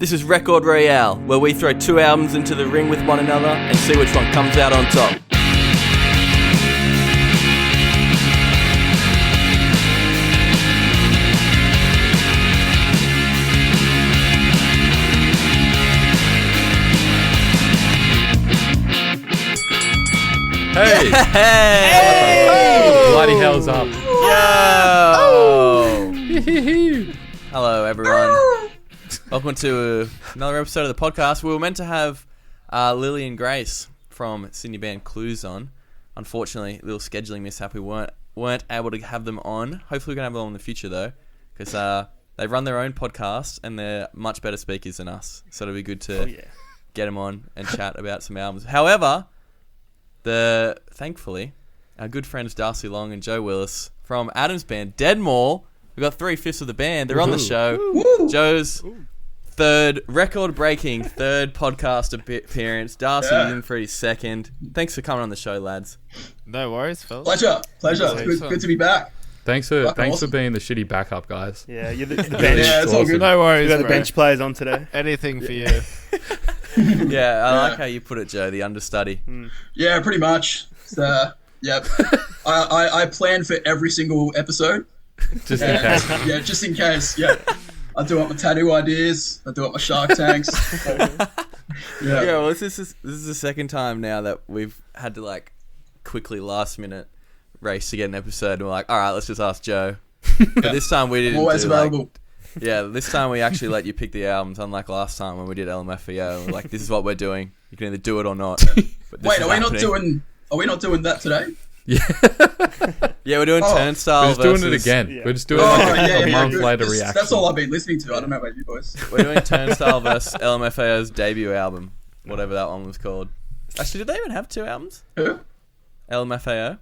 This is Record Royale, where we throw two albums into the ring with one another and see which one comes out on top. Hey! Hey! Bloody hell's up. Yo! Hello, everyone. Welcome to another episode of the podcast. We were meant to have Lily and Grace from Sydney band Clues on. Unfortunately, a little scheduling mishap. We weren't able to have them on. Hopefully, we're gonna have them on in the future though, because they run their own podcast and they're much better speakers than us. So it'll be good to get them on and chat about some albums. However, thankfully, our good friends Darcy Long and Joe Willis from Adam's band Deadmall. We've got 3/5 of the band. They're on the show. Woo. Joe's record-breaking third podcast appearance. Darcy in for his second. Thanks for coming on the show, lads. No worries, fellas. Pleasure. Good to be back. Thanks for being the shitty backup, guys. Yeah, you're the bench. Yeah, it's all good. No worries, We got the bro. bench players on today. Anything for you. Yeah, I like how you put it, Joe. The understudy. Yeah, pretty much. Yep. I plan for every single episode. Just in case. Yeah, just in case. Yeah. I do up my tattoo ideas. I do up my Shark Tanks. Yeah. Well, this is the second time now that we've had to quickly last minute race to get an episode. And we're like, all right, let's just ask Joe. But this time we didn't. Always available. This time we actually let you pick the albums, unlike last time when we did LMFAO. We're like, this is what we're doing. You can either do it or not. But Wait, are we not doing that today? Yeah, we're doing Turnstile. We're just doing it again. Yeah. We're just doing a month good. later reaction. That's all I've been listening to. I don't know about you boys. We're doing Turnstile versus LMFAO's debut album, whatever that one was called. Actually, did they even have two albums? Who? LMFAO?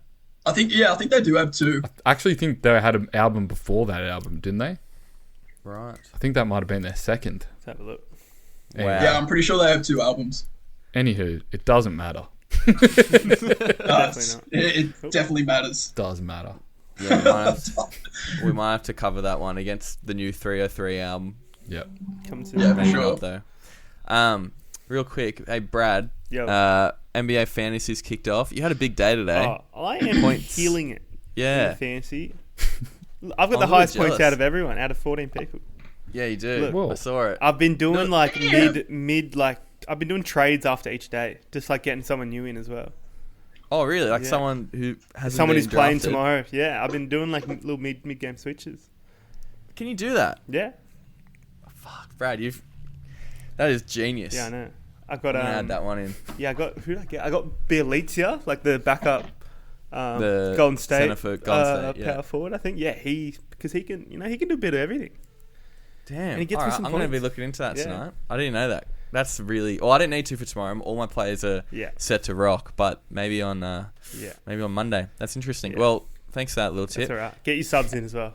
I think they do have two. I actually think they had an album before that album, didn't they? Right. I think that might have been their second. Let's have a look. Wow. Yeah, I'm pretty sure they have two albums. Anywho, it doesn't matter. Definitely not. It definitely matters. Doesn't matter. Yeah, we might have to cover that one against the new 303 album. Yep. Come to Yeah, for Maybe sure. not, though. Real quick, hey Brad. Yo. NBA Fantasy's kicked off. You had a big day today. I am Points. killing it. Yeah. In fantasy. I've got I'm the a highest little points jealous. out of everyone, out of 14 people. Yeah, you do. Look. Whoa. I saw it. I've been doing Yeah. mid I've been doing trades after each day, just getting someone new in as well. Oh, really? Yeah. Someone who hasn't Someone been who's playing drafted? tomorrow. Yeah, I've been doing little mid game switches. Can you do that? Yeah, Fuck, Brad, that is genius. yeah, I know. I got I'm gonna add that one in. Yeah, who did I get? I got Bielitsa, the backup, The Golden State, centre for Golden State, yeah. power forward. I think. Yeah, because he can do a bit of everything. Damn. And he gets me Alright, some I'm going to be points. looking into that Yeah. tonight. I didn't know that. That's really... Well, I didn't need to for tomorrow. All my players are set to rock, but maybe on Monday. That's interesting. Yeah. Well, thanks for that little tip. That's all right. Get your subs in as well.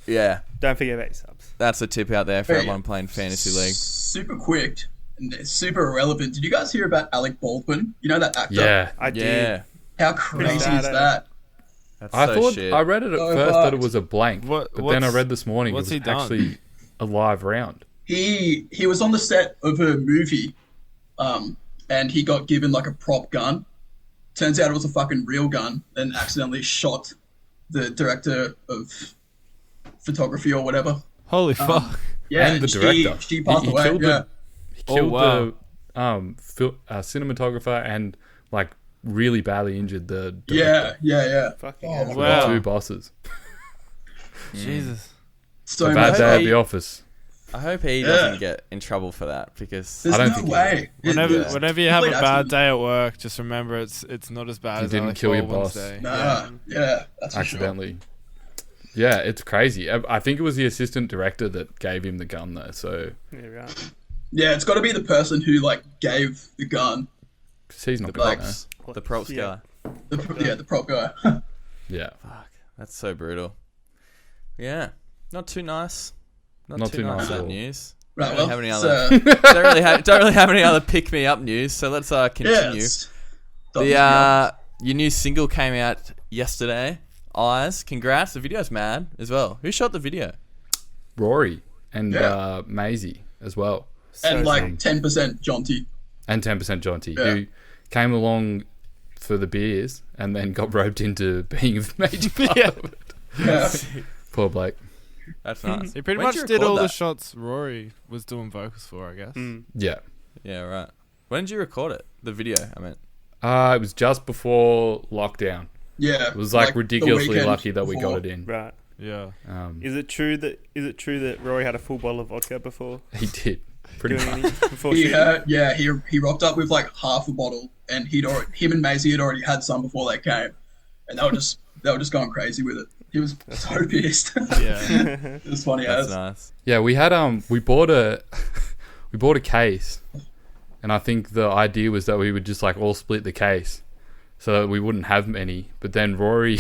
Yeah, Don't forget about your subs. that's a tip out there for Hey, everyone playing Fantasy League. Super quick and super irrelevant. Did you guys hear about Alec Baldwin? You know that actor? Yeah. I did. Yeah. How crazy Pretty is bad, that? That's I so thought shit. I read it at So first that fucked. it was a blank, but then I read this morning it what's was he done? actually a live round. He was on the set of a movie, and he got given a prop gun. Turns out it was a fucking real gun, and accidentally shot the director of photography or whatever. Holy fuck. Yeah, And the director. She passed He away. killed Yeah. He killed wow. the cinematographer and really badly injured the director. Yeah. Fucking Oh, hell. my Wow. God. Two bosses. Jesus. So A bad much. day at Hey. the office. I hope he doesn't get in trouble for that, because... There's I don't no think he way. Whenever you have a Complete bad accident. day at work, just remember it's not as bad You as didn't Alec kill your Baldwin's boss. day. Nah, yeah, that's for sure. Accidentally. Yeah, it's crazy. I think it was the assistant director that gave him the gun though, so Yeah, right. Yeah, it's got to be the person who gave the gun. 'cause he's not The gonna props. The props Yeah. guy. The prop guy. Yeah. Fuck, that's so brutal. Yeah, not too nice. Not too nice at that all. news. Right, Don't well, have any it's, other- don't really have any other pick me up news. So let's yeah, continue. it's- Your new single came out yesterday. Eyes, congrats. The video's mad as well. Who shot the video? Rory and Yeah. Maisie as well. and like sick. 10% Jonty. And 10% Jaunty, Yeah. who came along for the beers and then got roped into being a major part Yeah. of it. Yeah. Poor Blake. That's nice. He pretty When much you did record all the that? shots Rory was doing vocals for, I guess. Mm. Yeah. Yeah, right. When did you record it? The video, I meant. It was just before lockdown. Yeah. It was like the ridiculously weekend lucky that we before. got it in. Right. Yeah. Is it true that Rory had a full bottle of vodka before He did. Pretty doing much. any, before He shooting? he rocked up with like half a bottle, and him and Maisie had already had some before they came, and they were just going crazy with it. He was so pissed. Yeah. It was funny That's as. nice. Yeah, we had we bought a case, and I think the idea was that we would just like all split the case, so that we wouldn't have many. But then Rory,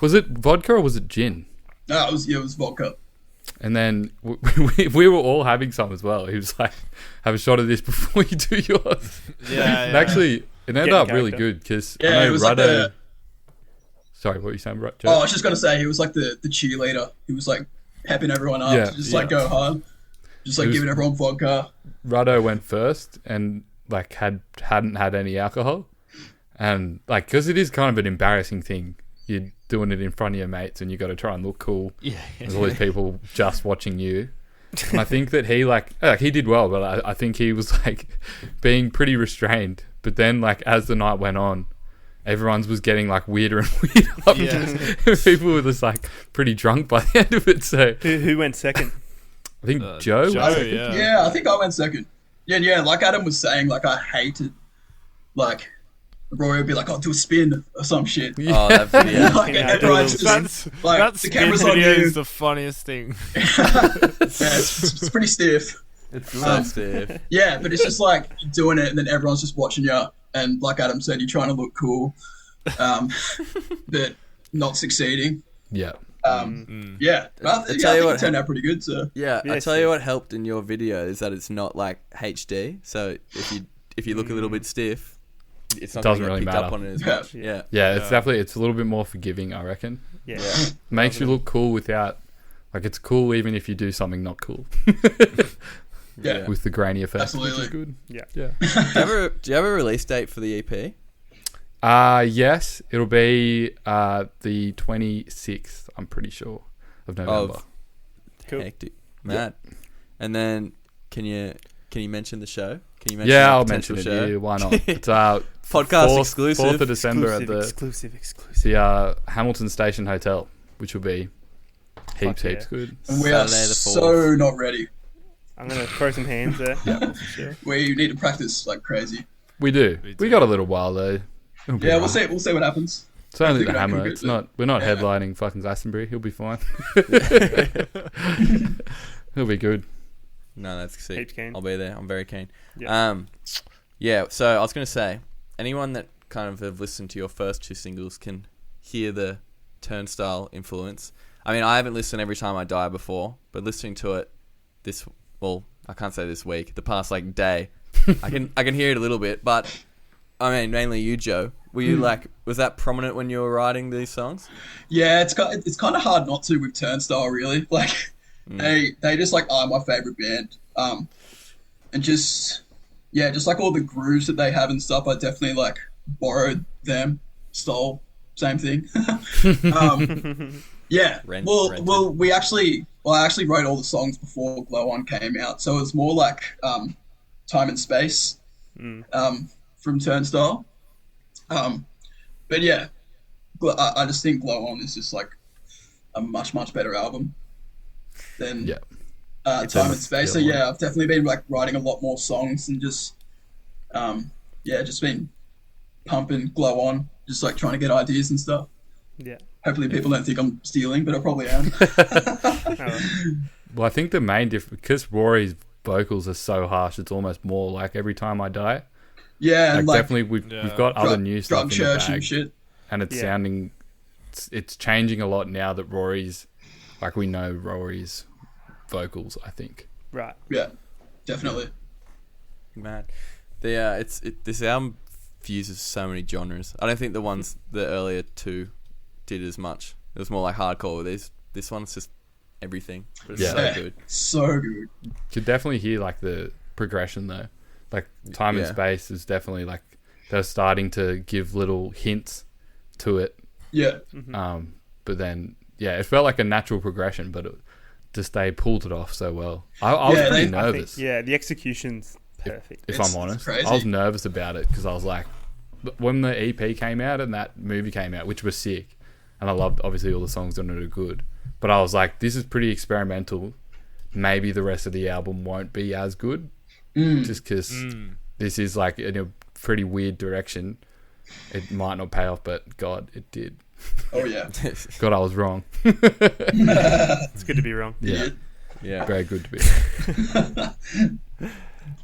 was it vodka or was it gin? No, it was vodka. And then we were all having some as well. He was like, "Have a shot of this before you do yours." Yeah. And actually, it ended Getting up really character. good because Yeah, I know it was like Ruddo. the. Sorry, what were you saying, Joe? Oh, I was just gonna say he was like the cheerleader. He was like pepping everyone up, Yeah, to just like go hard, just like It was- giving everyone vodka. Ruddo went first and like hadn't had any alcohol, and like because it is kind of an embarrassing thing. You're doing it in front of your mates, and you got to try and look cool. Yeah. There's all these people just watching you. And I think that he he did well, but I think he was like being pretty restrained. But then like as the night went on, everyone's was getting like weirder and weirder. Yeah. People were just like pretty drunk by the end of it. So Who went second? I think Joe. Joe, was yeah. Yeah, I think I went second. Yeah. Like Adam was saying, like I hated, like Rory would be like, "I'll do a spin or some shit." Oh, that video. Like Yeah, everyone's do just That's like that the spin camera's on video you. is the funniest thing. Yeah, it's pretty stiff. It's so stiff. Yeah, but it's just like you're doing it, and then everyone's just watching you. And like Adam said, you're trying to look cool, but not succeeding. Yeah. Yeah, but I I tell you think what- it turned out pretty good. So Yeah, I Yes, tell you yes. what helped in your video is that it's not like HD. So if you look a little bit stiff, it's not Doesn't going to really get picked up matter. on it as Yeah. much. Yeah. Yeah, it's definitely it's a little bit more forgiving, I reckon. Yeah. Makes you look cool without like it's cool even if you do something not cool yeah, with the grainy effect, which Absolutely. is good. Yeah. Yeah. Do you have a release date for the E EP? Yes, it'll be the 26th, I'm pretty sure, of November. Cool. Hectic, mad. And then can you mention the show? Can you mention Yeah, the I'll potential mention it. show? Yeah, why not? It's Podcast exclusive. 4th of December at Exclusive. the Hamilton Station Hotel, which will be heaps yeah. good. and we are Saturday the so 4th. not ready. I'm gonna throw some hands there. Yeah. For sure. We need to practice like crazy. We do. We We do. got a little while though. It'll be Yeah, alright. we'll see what happens. It's only Hopefully the we don't Hammer. cook it, It's but- not. We're not Yeah. headlining fucking Glastonbury. He'll be fine. He'll be good. No, that's sick. Heaps keen. I'll be there. I'm very keen. Yeah. Yeah. So I was gonna say, anyone that kind of have listened to your first two singles can hear the Turnstile influence. I mean, I haven't listened Every Time I Die before, but listening to it I can't say this week, the past like day, I can hear it a little bit. But I mean, mainly you, Joe. Were you like, was that prominent when you were writing these songs? Yeah, it's kind of hard not to with Turnstile, really. Like they just like are my favorite band. And just like all the grooves that they have and stuff, I definitely like borrowed them, stole, same thing. Yeah. Rented. I actually wrote all the songs before Glow On came out, so it was more like Time and Space from Turnstile. But yeah, I just think Glow On is just like a much better album than Yeah. Time and Space. So yeah, I've definitely been like writing a lot more songs and just just been pumping Glow On, just like trying to get ideas and stuff. Yeah. Hopefully people don't think I'm stealing, but I probably am. Alright. Well, I think the main difference because Rory's vocals are so harsh, it's almost more like Every Time I Die. Yeah, Like, and like definitely, we've got other new stuff drug in the church bag, and shit. and it's Yeah. sounding, it's changing a lot now that Rory's, like we know Rory's vocals. I think. Right. Yeah, definitely. Man, this album fuses so many genres. I don't think the earlier two did as much. It was more like hardcore. This one's just everything. But it's Yeah. so good. So good. could definitely hear like the progression though. Like Time and Yeah. Space is definitely like they're starting to give little hints to it. Yeah. But then it felt like a natural progression, but they pulled it off so well. I was Yeah, pretty they- nervous. The execution's perfect. If It's I'm honest, crazy. I was nervous about it because I was like, when the EP came out and that movie came out, which was sick, and I loved obviously all the songs on it are good, but I was like, this is pretty experimental. Maybe the rest of the album won't be as good, just because this is like in a pretty weird direction. It might not pay off, but God, it did. Oh yeah. God, I was wrong. It's good to be wrong. Yeah, Yeah. very good to be.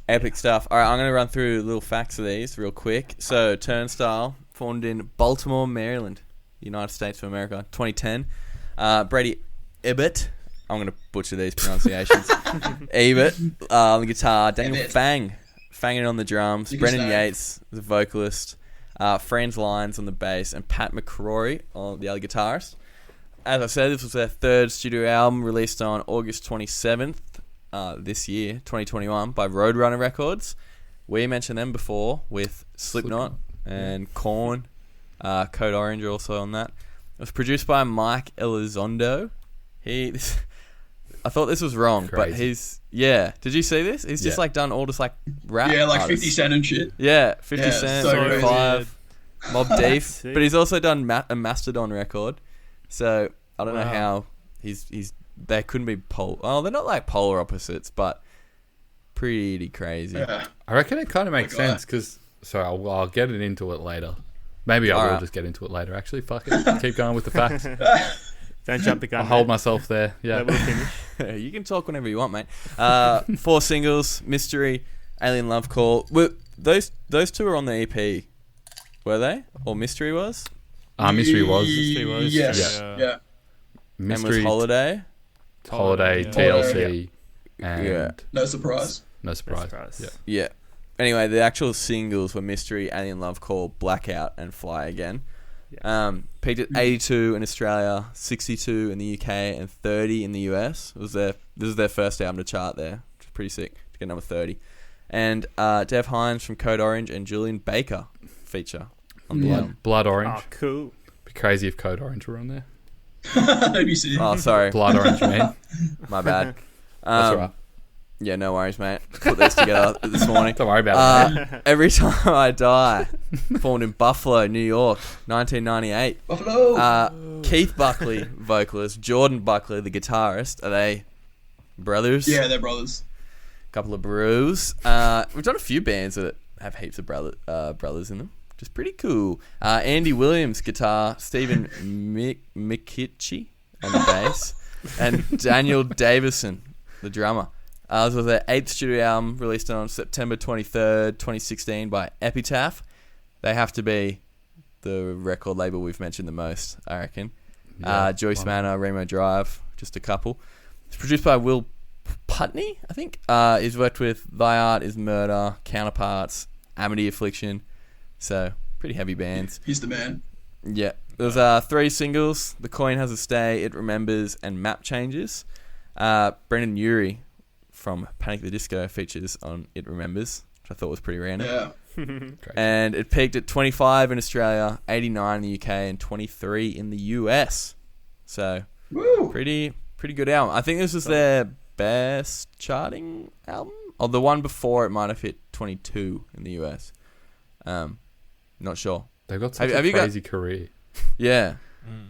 Epic stuff. All right, I'm going to run through little facts of these real quick. So, Turnstile, formed in Baltimore, Maryland, United States of America, 2010. Brady Ebert, I'm going to butcher these pronunciations. Ebert on the guitar. Daniel Ebert. Fanging on the drums. You can Brendan say it. Yates, the vocalist. Franz Lyons on the bass. And Pat McCrory on the other guitarist. As I said, this was their third studio album, released on August 27th. This year, 2021, by Roadrunner Records. We mentioned them before with Slipknot and Korn. Code Orange are also on that. It was produced by Mike Elizondo. I thought this was wrong, but Crazy. did you see this? He's just Yeah. like done all just like rap. Yeah, like artists. 50 Cent and shit. Yeah, 50 Yeah, Cent, so crazy. 5, Mob Deep. Sick. But he's also done a Mastodon record. So I don't know Wow. how he's they couldn't be they're not like polar opposites, but pretty crazy. Yeah. I reckon it kind of makes Okay. sense because. Sorry, I'll get it into it later. Maybe I will Alright. just get into it later. Actually, fuck it. Keep going with the facts. Don't jump the gun. I'll hold mate. myself there. Yeah. Let Will finish. You can talk whenever you want, mate. 4 singles: Mystery, Alien Love Call. Were those two were on the EP, were they? Or Mystery was? Mystery was Mystery was, Yes. yeah. Yeah. Mystery, And was Holiday. Holiday, Yeah. TLC, and Yeah. No surprise. no surprise. surprise. Yeah. Yeah. Anyway, the actual singles were Mystery, Alien Love Call, Blackout, and Fly Again. Peaked at 82 in Australia, 62 in the UK, and 30 in the US. This was their first album to chart there, which is pretty sick to get number 30. And Dev Hynes from Code Orange and Julian Baker feature on the album. Blood Orange. Oh, cool. Be crazy if Code Orange were on there. ABC. Oh, sorry, Blood Orange, man. my bad. That's all right. Yeah, no worries, mate. Put this together this morning. Don't worry about it. Every Time I Die, formed in Buffalo, New York, 1998. Buffalo. Keith Buckley, vocalist. Jordan Buckley, the guitarist. Are they brothers? Yeah, they're brothers. Couple of bros. We've done a few bands that have heaps of brothers in them, which is pretty cool. Andy Williams, guitar. Stephen McKitchie on the bass. And Daniel Davison, the drummer. This was their 8th studio album, released on September 23rd, 2016 by Epitaph. They have to be the record label we've mentioned the most, I reckon. Yeah, Joyce wow. Manor, Remo Drive, just a couple. It's produced by Will Putney, I think. He's worked with Thy Art Is Murder, Counterparts, Amity Affliction. So, pretty heavy bands. He's the man. Yeah. There's 3 singles. The Coin Has a Stay, It Remembers, and Map Changes. Brendan Urie from Panic at the Disco features on It Remembers, which I thought was pretty random. Yeah. And it peaked at 25 in Australia, 89 in the UK, and 23 in the US. So, Woo. pretty good album. I think this was their best charting album. Or the one before it might have hit 22 in the US. Not sure. They've got such Have a you got- crazy career. Yeah.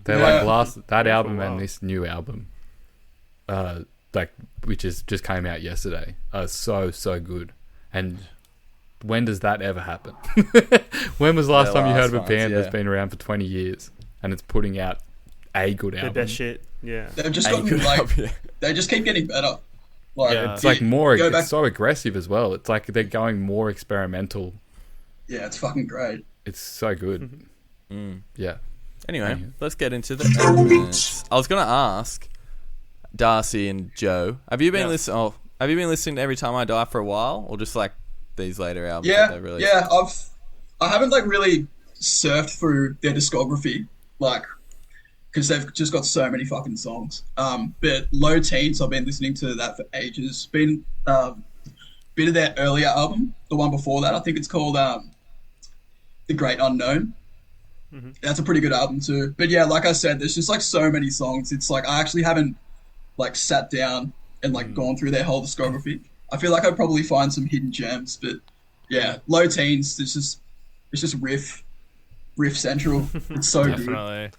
They're Yeah. like that album while. and this new album, which is just came out yesterday, are so good. And when does that ever happen? When was the last The time you heard of a last band ones, that's been around for 20 years and it's putting out a good The album? best shit. Yeah. They've just Hey, gotten good like album, yeah. they just keep getting better. Like Yeah. It's like more. Go back- It's so aggressive as well. It's like they're going more experimental. yeah, it's fucking great. It's so good. Yeah. Anyway, Anywho. let's get into the elements. I was going to ask Darcy and Joe, have you been listening to Every Time I Die for a while, or just like these later albums that Yeah, they've released? yeah. I haven't like really surfed through their discography, like, because they've just got so many fucking songs. But Low Teens, I've been listening to that for ages. Been bit of their earlier album, the one before that. I think it's called The Great Unknown. That's a pretty good album too. But yeah, like I said, there's just like so many songs. It's like I actually haven't like sat down and like gone through their whole discography. I feel like I'd probably find some hidden gems, but yeah, Low Teens. It's just riff central. It's so good. Definitely.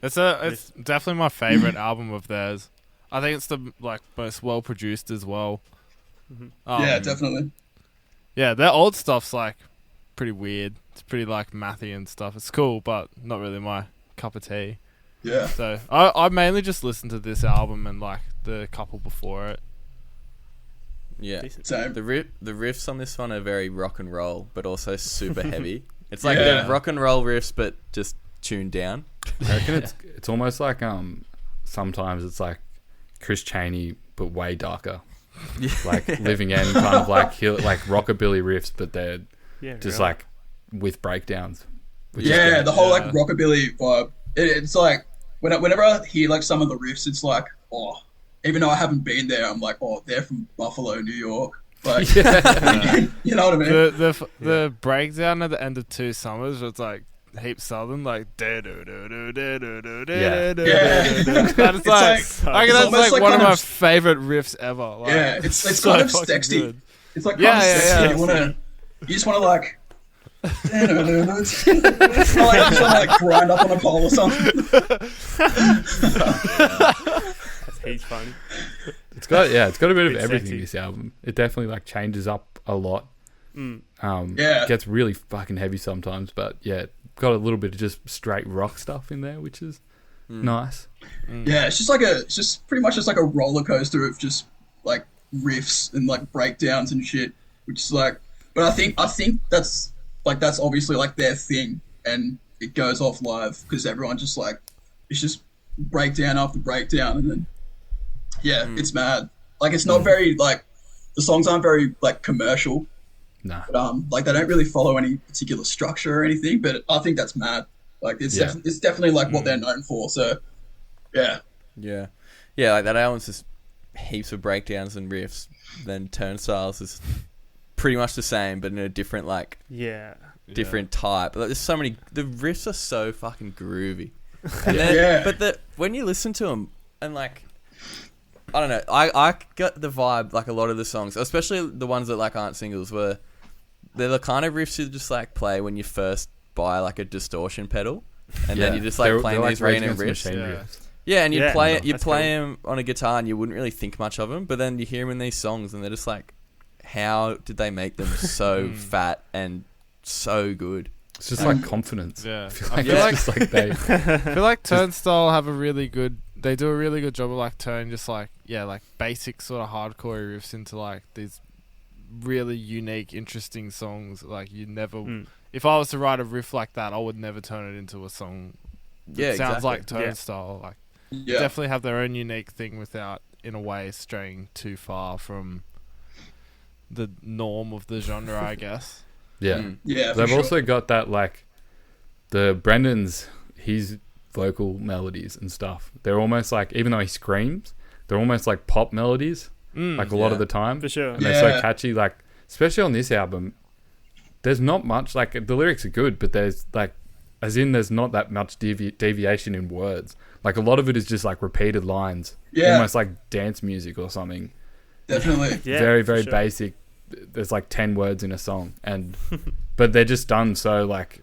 It's definitely my favorite album of theirs. I think it's the like most well produced as well. Yeah, definitely. Yeah, their old stuff's like pretty weird. It's pretty like mathy and stuff. It's cool, but not really my cup of tea. Yeah. So I mainly just listened to this album and like the couple before it. Yeah. Same. The riffs on this one are very rock and roll, but also super heavy. It's like Yeah. the rock and roll riffs, but just tuned down. I reckon it's almost like sometimes it's like Chris Chaney but way darker. Like Living End kind of like rockabilly riffs, but they're just like with breakdowns. Yeah, the whole like rockabilly vibe. It's like whenever I hear like some of the riffs, it's like, oh, even though I haven't been there, I'm like, oh, they're from Buffalo, New York. Like, you know what I mean? The breakdown at the end of Two Summers, it's like heap southern, like Yeah. that is like it's that's almost like like one of kind my of- favorite riffs ever. Like, Yeah, it's so kind of fucking sexy. good. It's like kind of sexy. You just want to like. Just like grind up on a pole or something. That's heaps funny. It's got a bit of Bit everything. sexy. This album, it definitely like changes up a lot. Yeah. Gets really fucking heavy sometimes, but yeah, got a little bit of just straight rock stuff in there, which is nice. Yeah, it's just pretty much just like a roller coaster of just like riffs and like breakdowns and shit, which is like. But I think that's obviously like their thing, and it goes off live because everyone just like it's just breakdown after breakdown, and then it's mad. Like it's not very like the songs aren't very like commercial. No. But, like they don't really follow any particular structure or anything, but I think that's mad. Like it's it's definitely like what they're known for. So yeah. Like that album's just heaps of breakdowns and riffs. Then Turnstiles is pretty much the same, but in a different different type. Like, there's so many. The riffs are so fucking groovy. And then, but when you listen to them and like. I don't know. I got the vibe like a lot of the songs, especially the ones that like aren't singles, where they're the kind of riffs you just like play when you first buy like a distortion pedal, and then you just like playing these random riffs. Yeah, and you play them on a guitar, and you wouldn't really think much of them, but then you hear them in these songs, and they're just like, how did they make them so fat and so good? It's just like confidence. Yeah, I feel like Turnstile have a really good. They do a really good job of like turning just like like basic sort of hardcore riffs into like these really unique, interesting songs. Like you never, if I was to write a riff like that, I would never turn it into a song. That sounds like Turnstile. Like definitely have their own unique thing without, in a way, straying too far from the norm of the genre, I guess. Yeah. Yeah. They've also got that like the Brendan's his vocal melodies and stuff. They're almost like, even though he screams, they're almost like pop melodies, like a lot of the time. For sure. And they're so catchy, like, especially on this album, there's not much, like, the lyrics are good, but there's, like, as in there's not that much deviation in words. Like, a lot of it is just, like, repeated lines. Almost like dance music or something. Definitely. Very, very basic. There's, like, 10 words in a song. And but they're just done so, like,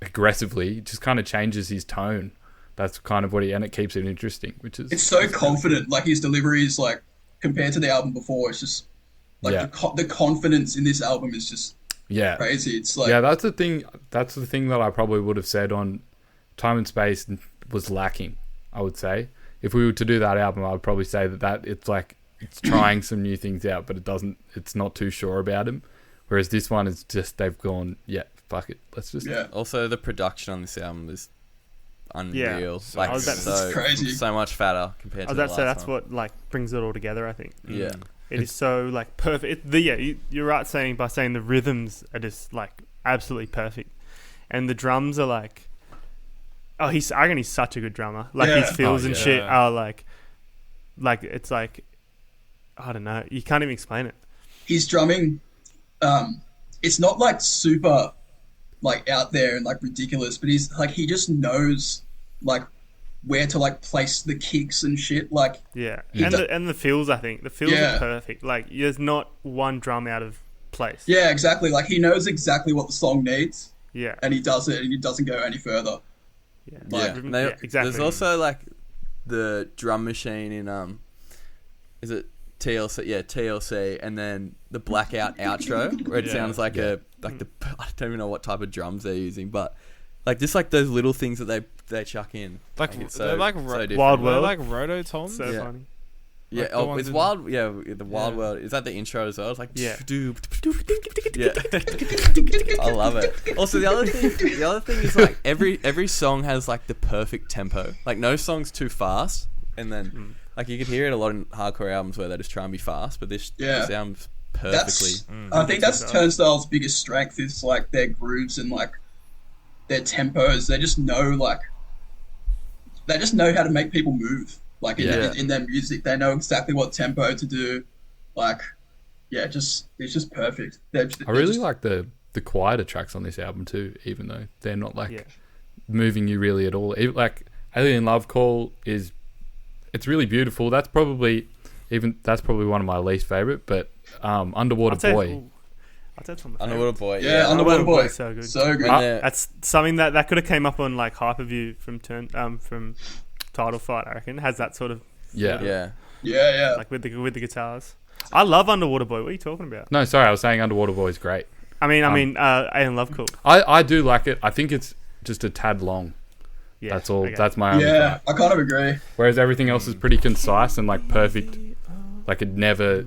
aggressively. It just kind of changes his tone. That's kind of and it keeps it interesting, which is... It's so confident. Like, his delivery is, like, compared to the album before, it's just, like, the confidence in this album is just crazy. It's like... Yeah, that's the thing that I probably would have said on Time and Space was lacking, I would say. If we were to do that album, I would probably say that it's, like, it's trying some new things out, but it's not too sure about him. Whereas this one is just, they've gone, fuck it, let's just... Yeah. Also, the production on this album is unreal. Yeah. Like, it's crazy. So much fatter compared to the last one. That's what like brings it all together, I think. Yeah. It is so like perfect. You're right by saying the rhythms are just like absolutely perfect, and the drums are like, I reckon he's such a good drummer. Like his fills and shit are like it's like I don't know. You can't even explain it. His drumming, it's not like super like out there and like ridiculous, but he's like he just knows like where to like place the kicks and shit. Like Yeah, He and do- the fills. I think the fills Yeah. are perfect. Like there's not one drum out of place. yeah, exactly. Like he knows exactly what the song needs, Yeah. and he does it, and he doesn't go any further. Yeah. Yeah, Rhythm- They- yeah, exactly. There's also like the drum machine in is it TLC? Yeah, TLC, and then the blackout outro where it Yeah. sounds like I don't even know what type of drums they're using, but like just like those little things that they chuck in. Like it's they're like so different. Wild They're World. like rototoms. so Yeah. funny. Yeah, like the oh, ones it's in- Wild. Yeah, the Wild Yeah. World. Is that the intro as well? It's like Yeah. yeah. I love it. Also, the other thing is like every song has like the perfect tempo. Like no song's too fast, and then like you could hear it a lot in hardcore albums where they just try and be fast, but this sounds perfectly. That's I think that's Turnstile's biggest strength is like their grooves and like their tempos. They just know how to make people move. Like in their music, they know exactly what tempo to do. Like, yeah, it's just perfect. I really like the quieter tracks on this album too, even though they're not like moving you really at all. Like Alien Love Call it's really beautiful. That's probably one of my least favorite. But Underwater Boy. I'd say it's one of my Underwater favorites. Boy. Yeah, Underwater Boy. is so good. So good. When they're- That's something that could have came up on like Hyperview from Title Fight. I reckon has that sort of Yeah. yeah. Yeah. like with the guitars. I love Underwater Boy. What are you talking about? No, sorry, I was saying Underwater Boy is great. Alien Love Cool. I do like it. I think it's just a tad long. Yeah, That's all. okay. That's my only Yeah, gripe. I kind of agree. Whereas everything else is pretty concise and like perfect. Like it never,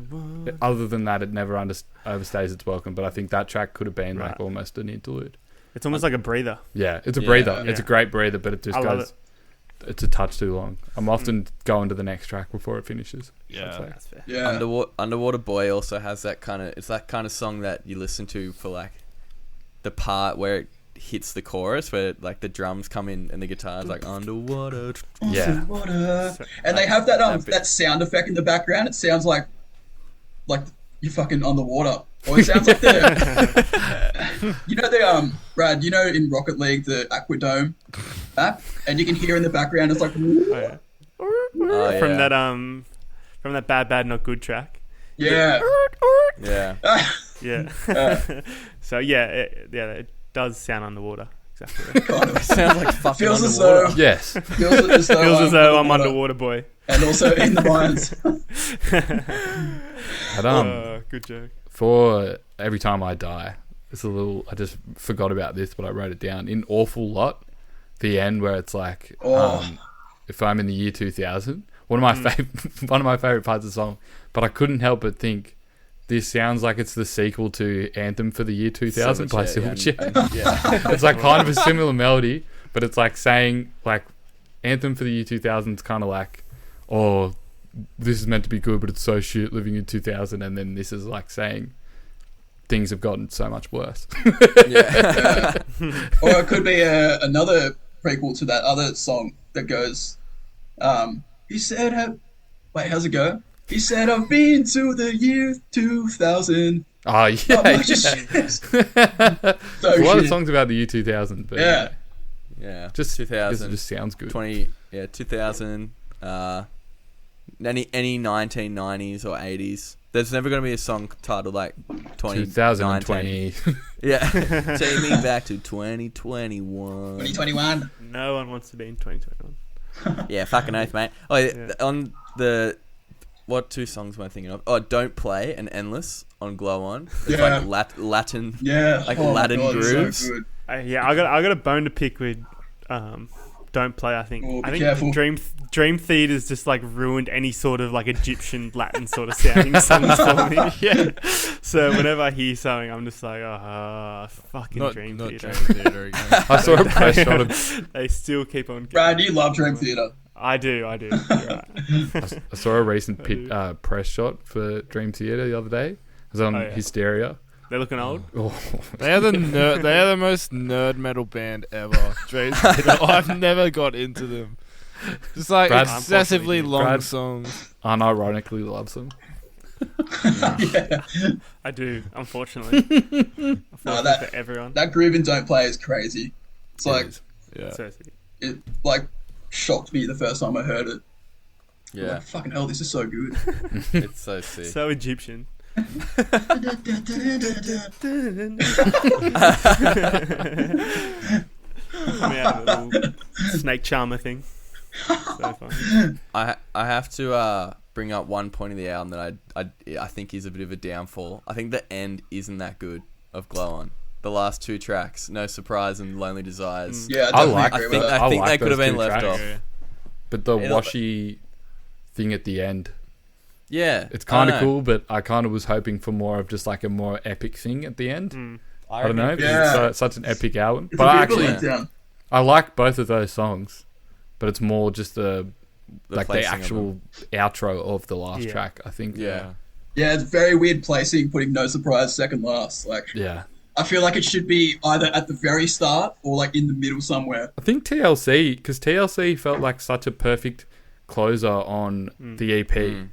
other than that, it never overstays its welcome. But I think that track could have been like Right. almost an interlude. It's almost like a breather. Yeah, it's a breather. Yeah. It's a great breather, but it just I love goes. It's a touch too long. I'm often going to the next track before it finishes. Yeah. That's fair. Yeah. Underwater Boy also has that kind of. It's that kind of song that you listen to for like the part where it hits the chorus, where like the drums come in and the guitar's like underwater. Yeah. Water. And they have that bit. that sound effect in the background. It sounds like you're fucking underwater. Or it sounds like the you know the Brad, you know in Rocket League the Aquadome app, and you can hear in the background it's like Oh, Oh, From yeah. from that bad not good track. yeah. Yeah. Yeah. So it does sound underwater. Exactly. Kind of. It sounds like fucking Feels as underwater. though Yes. feels as though, Feels as though I'm Underwater Boy. and also in the mines. But Good joke. for Every Time I Die, it's a little. I just forgot about this, but I wrote it down. In Awful Lot, the end where it's like, if I'm in the year 2000, one of my favorite parts of the song. But I couldn't help but think, this sounds like it's the sequel to Anthem for the Year 2000 by Silverchair. Yeah. It's like kind of a similar melody, but it's like saying like Anthem for the Year 2000 is kind of like, oh, this is meant to be good, but it's so shit living in 2000, and then this is like saying things have gotten so much worse. Yeah. Or it could be another prequel to that other song that goes, he said, wait, how's it go? He said, I've been to the year 2000. Oh yeah, Not much yeah. shit. So a lot of shit. songs about the year 2000, but Yeah. Yeah. just 2000. it just sounds good. 2000. Any 1990s or 80s. There's never going to be a song titled like 2020. Yeah. Take me back to 2021. 2021. No one wants to be in 2021. Yeah, fucking oath, mate. Oh, Yeah. on the what two songs am I thinking of? Oh, Don't Play and Endless on Glow On. It's Yeah. like Latin. Yeah. Like oh my Latin God, grooves. So good. I got a bone to pick with Don't Play. I think Oh, be I think careful. Dream Theater's just like ruined any sort of like Egyptian Latin sort of sounding songs for me. Yeah. So whenever I hear something, I'm just like, fucking Not Dream not Theater. Dream Theater again. I saw a press shot of They still keep on. Brad, you love Dream Theater. I do. You're right. I saw a recent press shot for Dream Theater the other day. It was on Oh, yeah. Hysteria. They're looking old. Oh, They are the most nerd metal band ever. Dream Theater. I've never got into them. Just like Brad- excessively long Brad- songs. unironically loves them. Yeah. I do, unfortunately. Unfortunately for everyone. That groove in Don't Play is crazy. It's like, Yeah. So sick. it like shocked me the first time I heard it. I'm Yeah, like, fucking hell, this is so good. it's so sick. So Egyptian. Yeah, little snake charmer thing. So fun. I have to bring up one point of the album that I think is a bit of a downfall. I think the end isn't that good of Glow On. The last two tracks, No Surprise and Lonely Desires. Yeah, I definitely like- agree I with think that. I think like they could have those been two left tracks. off. But the It'll- washy thing at the end, Yeah, it's kind of I don't know. cool, but I kind of was hoping for more of just like a more epic thing at the end. I don't know, reckon- 'cause Yeah. it's such an epic album. It's But a I bit actually, of a letdown. I like both of those songs, but it's more just the placing of actual outro of the last Yeah. track, I think. Yeah. Yeah, it's very weird placing, putting No Surprise second last. Like, Yeah. I feel like it should be either at the very start or like in the middle somewhere. I think TLC, because TLC felt like such a perfect closer on the EP. Mm.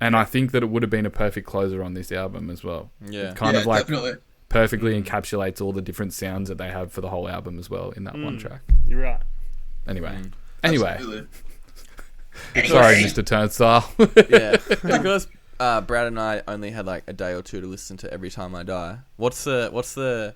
And I think that it would have been a perfect closer on this album as well. Yeah. Kind yeah, of like definitely. perfectly encapsulates all the different sounds that they have for the whole album as well in that one track. You're right. Anyway. Mm. Anyway. Absolutely. Sorry, Mr. Turnstile. Yeah, because Brad and I only had like a day or two to listen to Every Time I Die. What's the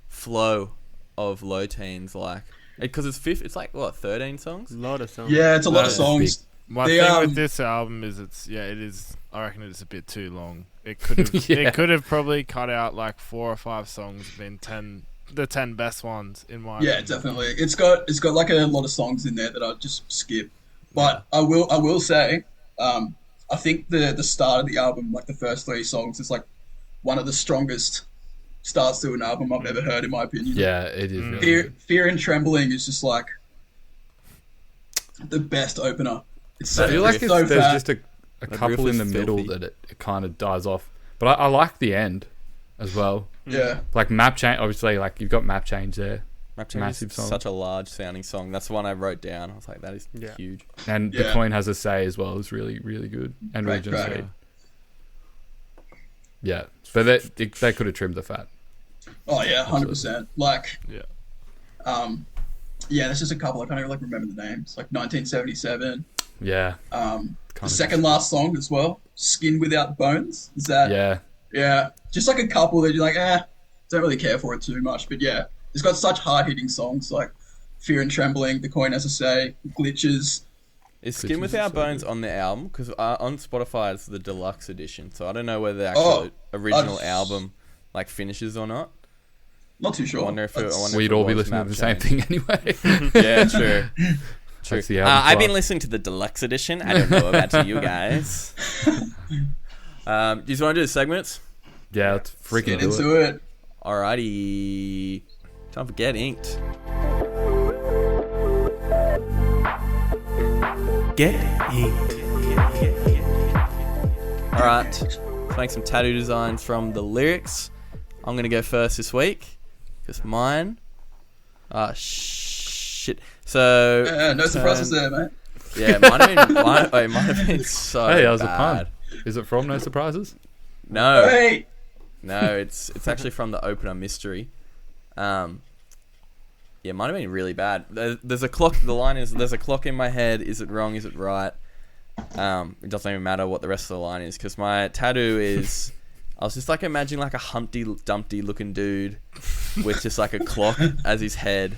flow of Low Teens like? Because it's like what 13 songs? A lot of songs. Yeah, it's a lot of Yeah. songs. My The, thing um, with this album is it is. I reckon it's a bit too long. It could have. Yeah. It could have probably cut out like 4 or 5 songs, been 10, the 10 best ones in my. Yeah, opinion. definitely. It's got like a lot of songs in there that I just skip. But I will say, I think the start of the album, like the first 3 songs, is like one of the strongest starts to an album I've ever heard, in my opinion. Yeah, it is really good. Fear and Trembling is just like the best opener. It's so, I feel like it's so there's fat. just a riff couple in is the middle filthy. that it kind of dies off. But I like the end as well. Yeah. Like Map Change, obviously, like you've got Map Change there. Map Change Massive is song. such a large sounding song. That's the one I wrote down. I was like, that is Yeah. huge. And Yeah. The Coin Has a Say as well is really, really good. And Great Region track. Street. Yeah. But they could have trimmed the fat. Oh yeah, 100%. Like, Yeah. yeah, there's just a couple. I can't even like remember the names. Like 1977. Yeah. The Kind of second last song as well, Skin Without Bones. Is that? Yeah. Yeah, just like a couple that you're like, don't really care for it too much. But yeah, it's got such hard-hitting songs like Fear and Trembling, The Coin Has a Say, Glitches. Is Which Skin is Without so Bones good. on the album? Because on Spotify it's the deluxe edition, so I don't know whether the actual original album like finishes or not. Not too sure. I wonder if it, I wonder We'd if it all be was listening to the Map same Change. thing anyway. Yeah, true. True. That's the album I've been class. listening to the deluxe edition. I don't know about you guys. Do you want to do the segments? Yeah, let's Let's freaking get do into it. it. Alrighty. Time for Get Inked. Get inked. Alright. Let's make some tattoo designs from the lyrics. I'm going to go first this week. Because mine. Shit. So. No surprises there, mate. Yeah, it might have been so Hey, that was bad. a pun. Is it from No Surprises? No. Hey, No, it's actually from the opener Mystery. Yeah, it might have been really bad. There's a clock. The line is, there's a clock in my head. Is it wrong? Is it right? It doesn't even matter what the rest of the line is, because my tattoo is, I was just like imagining like a Humpty Dumpty looking dude with just like a clock as his head.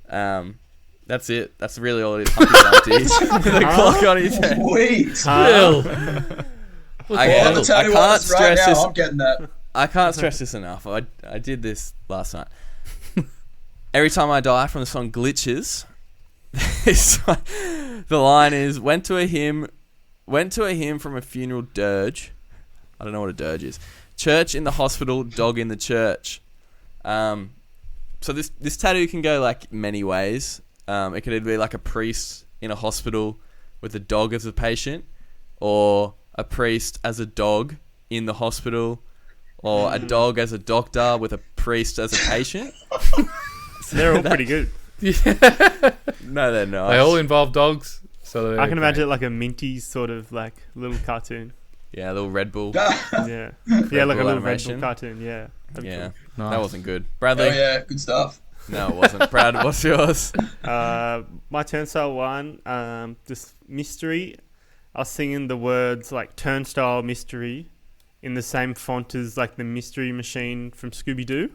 That's it. That's really all it is. Humpty Dumpty. The clock on his head. sweet. I I'm the can't tattoo artist right stress now. this. I'm getting that. I can't stress this enough. I did this last night. Every Time I Die from the song Glitches. The line is, went to a hymn from a funeral dirge. I don't know what a dirge is. Church in the hospital, dog in the church. So this tattoo can go like many ways. It could either be like a priest in a hospital with a dog as a patient, or a priest as a dog in the hospital, or a dog as a doctor with a priest as a patient. They're all pretty good. No, they're not. They all involve dogs. So I can imagine it like a Minty sort of like little cartoon. Yeah, a little Red Bull. Yeah, yeah, like a Bull little Red animation. Bull cartoon. Yeah, that'd be Yeah, cool. Nice. that wasn't good. Oh Bradley? yeah, good stuff. No, it wasn't. Brad, what's yours? My Turnstile one, this mystery. I was singing the words like Turnstile Mystery in the same font as like the Mystery Machine from Scooby Doo.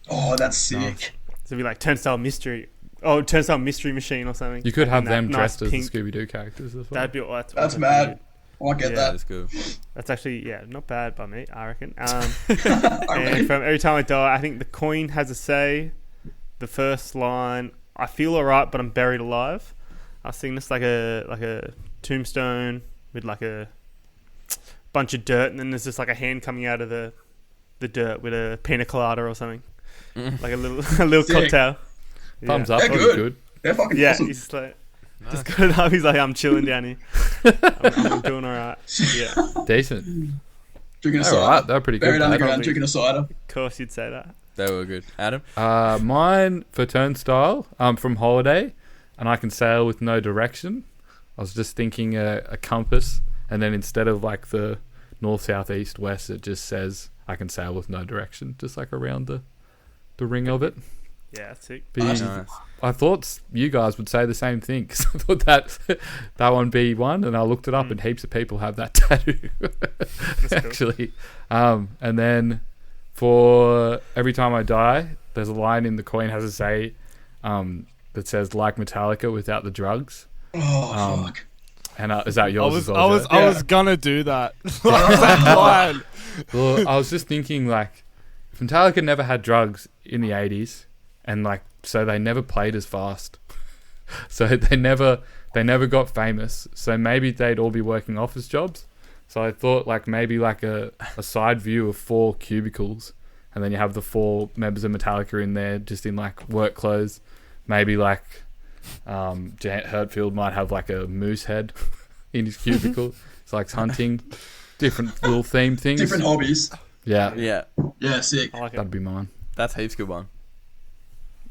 Oh, that's sick. Nice. So it'd be like Turnstile Mystery. Oh, Turnstile Mystery Machine or something. You could have In them that dressed nice as the pink- Scooby Doo characters as well. That'd be That's mad. I might get Yeah. That that. is cool. That's actually not bad by me, I reckon. I And reckon. from Every Time I Die, I think the coin has a say. The first line, I feel alright, but I'm buried alive. I was thinking this like a tombstone with like a bunch of dirt, and then there's just like a hand coming out of the dirt with a pina colada or something, like a little Sick. cocktail. Thumbs Yeah. up, They're that'd good. be good. They're fucking Yeah, awesome. he's just like just got it up. He's like, I'm chilling down here. I'm doing alright. Yeah, of Decent. Drinking a All cider. right, they're pretty good. Buried Dad. underground, Probably. drinking a cider. course you'd say that. They were good. Adam? Mine for Turnstile, from Holiday, and I can sail with no direction. I was just thinking a compass, and then instead of like the north, south, east, west, it just says I can sail with no direction, just like around the ring of it. Yeah, that's sick. Be- Nice. Nice. I thought you guys would say the same thing, because I thought that one be one, and I looked it up, and heaps of people have that tattoo. That's cool. Actually, and then for Every Time I Die, there's a line in the coin has a say that says like Metallica without the drugs. Oh, fuck. And is that I yours was, as I well? was, Joe? I was gonna do that. That line. Well, I was just thinking like if Metallica never had drugs in the 80s, and like so they never played as fast, so they never got famous. So maybe they'd all be working office jobs. So I thought like maybe like a side view of 4 cubicles, and then you have the 4 members of Metallica in there just in like work clothes. Maybe like Jan Hertfield might have like a moose head in his cubicle. It's like hunting, different little theme things. Different hobbies. Yeah, Yeah, Yeah, sick. I like it. that'd be mine. that's heaps good one.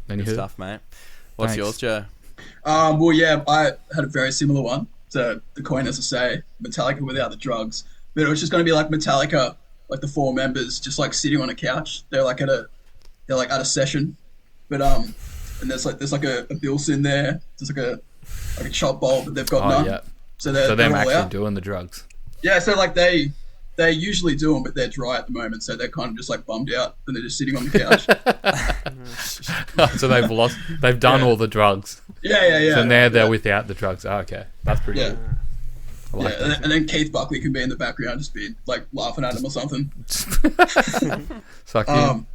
Any Good stuff, mate. What's Thanks. yours, Joe? Well, yeah, I had a very similar one. So the coin has to say Metallica without the drugs, but it was just going to be like Metallica, like the 4 members, just like sitting on a couch. They're like at a session, but and there's like a Bill's in there. There's like a chop bowl, but they've got Oh none. yeah. So they're So them all actually out. doing the drugs. Yeah, so like they usually do them, but they're dry at the moment, so they're kind of just like bummed out, and they're just sitting on the couch. So they've done Yeah. all the drugs. Yeah. So now they're yeah. without the drugs. Oh, okay. That's pretty Yeah. good. I Yeah, like and then Keith Buckley can be in the background, just be like laughing at him or something. that. Suck in.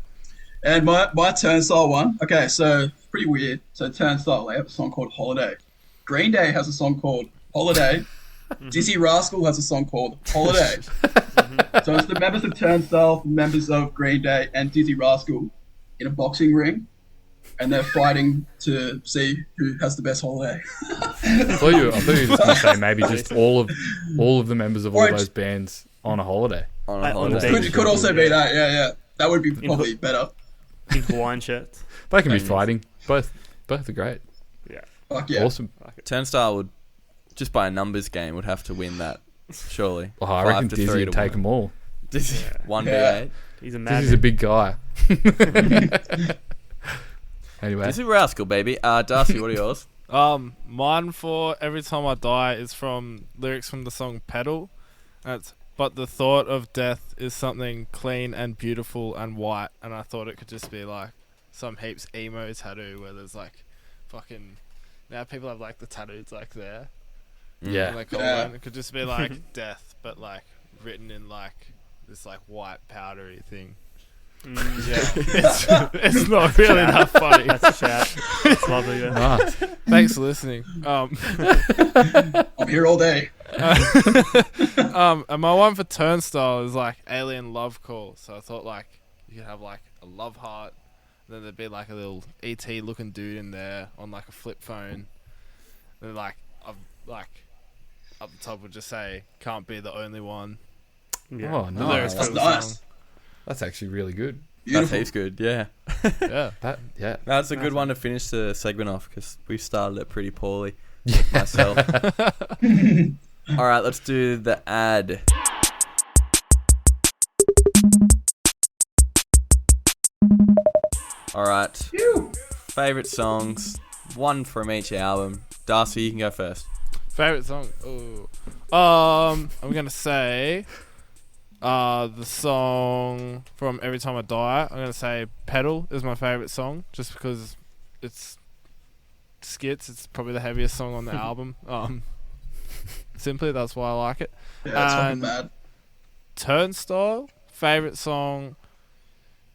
And my Turnstile one. Okay, so pretty weird. So Turnstile, they have a song called Holiday. Green Day has a song called Holiday. Dizzy Rascal has a song called Holiday. So it's the members of Turnstile, the members of Green Day, and Dizzy Rascal in a boxing ring, and they're fighting to see who has the best holiday. I thought you were just going to say maybe just all of the members of all Or those bands on a holiday. On Like, a on the holiday. beach. Could also be that. Yeah. That would be probably better. Pink Hawaiian shirts. They can be Thanks. fighting. Both are great. Yeah. Fuck yeah. Awesome. Turnstile would, just by a numbers game, would have to win that, surely. Oh, I 5 reckon to Dizzy 3 would to take win. them all. Dizzy, Yeah. 1v8. He's a Dizzy's a madman. big guy. Anyway, Dizzy Rascal, baby. Darcy, what are yours? Mine for Every Time I Die is from lyrics from the song Pedal. And it's, but the thought of death is something clean and beautiful and white. And I thought it could just be like some heaps emo tattoo where there's like fucking... Now people have like the tattoos like there. yeah. Like Yeah. it could just be like death, but like written in like this like white powdery thing. Yeah. It's not really that funny. That's a shout. It's lovely. Yeah. Nice. Thanks for listening. I'm here all day. And my one for Turnstile is like Alien Love Call. So I thought like you could have like a love heart, and then there'd be like a little ET looking dude in there on like a flip phone. And like up the top would just say "Can't be the only one." Yeah. Oh, The lyrics nice. for That's the nice. song. That's actually really good. That's Beautiful. heaps good, yeah. Yeah. Yeah. That's a good one to finish the segment off because we started it pretty poorly. Myself. All right, let's do the ad. All right. Phew. Favorite songs, one from each album. Darcy, you can go first. Favorite song? Ooh. I'm gonna say the song from Every Time I Die. I'm gonna say Pedal is my favorite song, just because it's skits. It's probably the heaviest song on the album. Simply, that's why I like it. Yeah, it's fucking And bad. Turnstile, favorite song.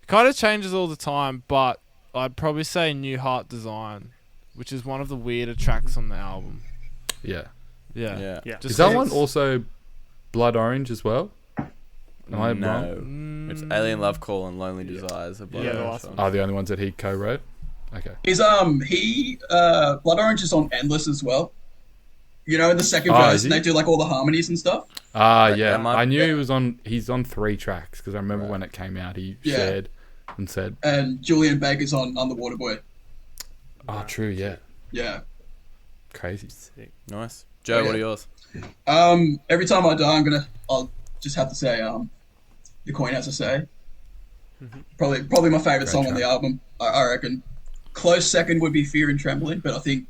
Kind of changes all the time, but I'd probably say New Heart Design, which is one of the weirder tracks on the album. Yeah. Yeah. Yeah. Just Is that 'cause one it's- also Blood Orange as well? Am I No. wrong? It's Alien Love Call and Lonely Desires. Are both Yeah, those awesome. songs. Are the only ones that he co-wrote? Okay. Is Blood Orange is on Endless as well. You know, in the second Oh, verse, is he? and they do like all the harmonies and stuff. Yeah. am I- I knew yeah. he was on. He's on 3 tracks because I remember Right. when it came out, he Yeah. shared and said, And Julian Baker's on Underwater Boy. "Oh, true, yeah, Yeah. crazy." Sick. Nice. Joe, Oh, what are yeah. yours? Every time I die, I'll just have to say, The Coin Has a Say. Probably my favorite Great song on track. the album. I reckon. Close second would be Fear and Trembling, but I think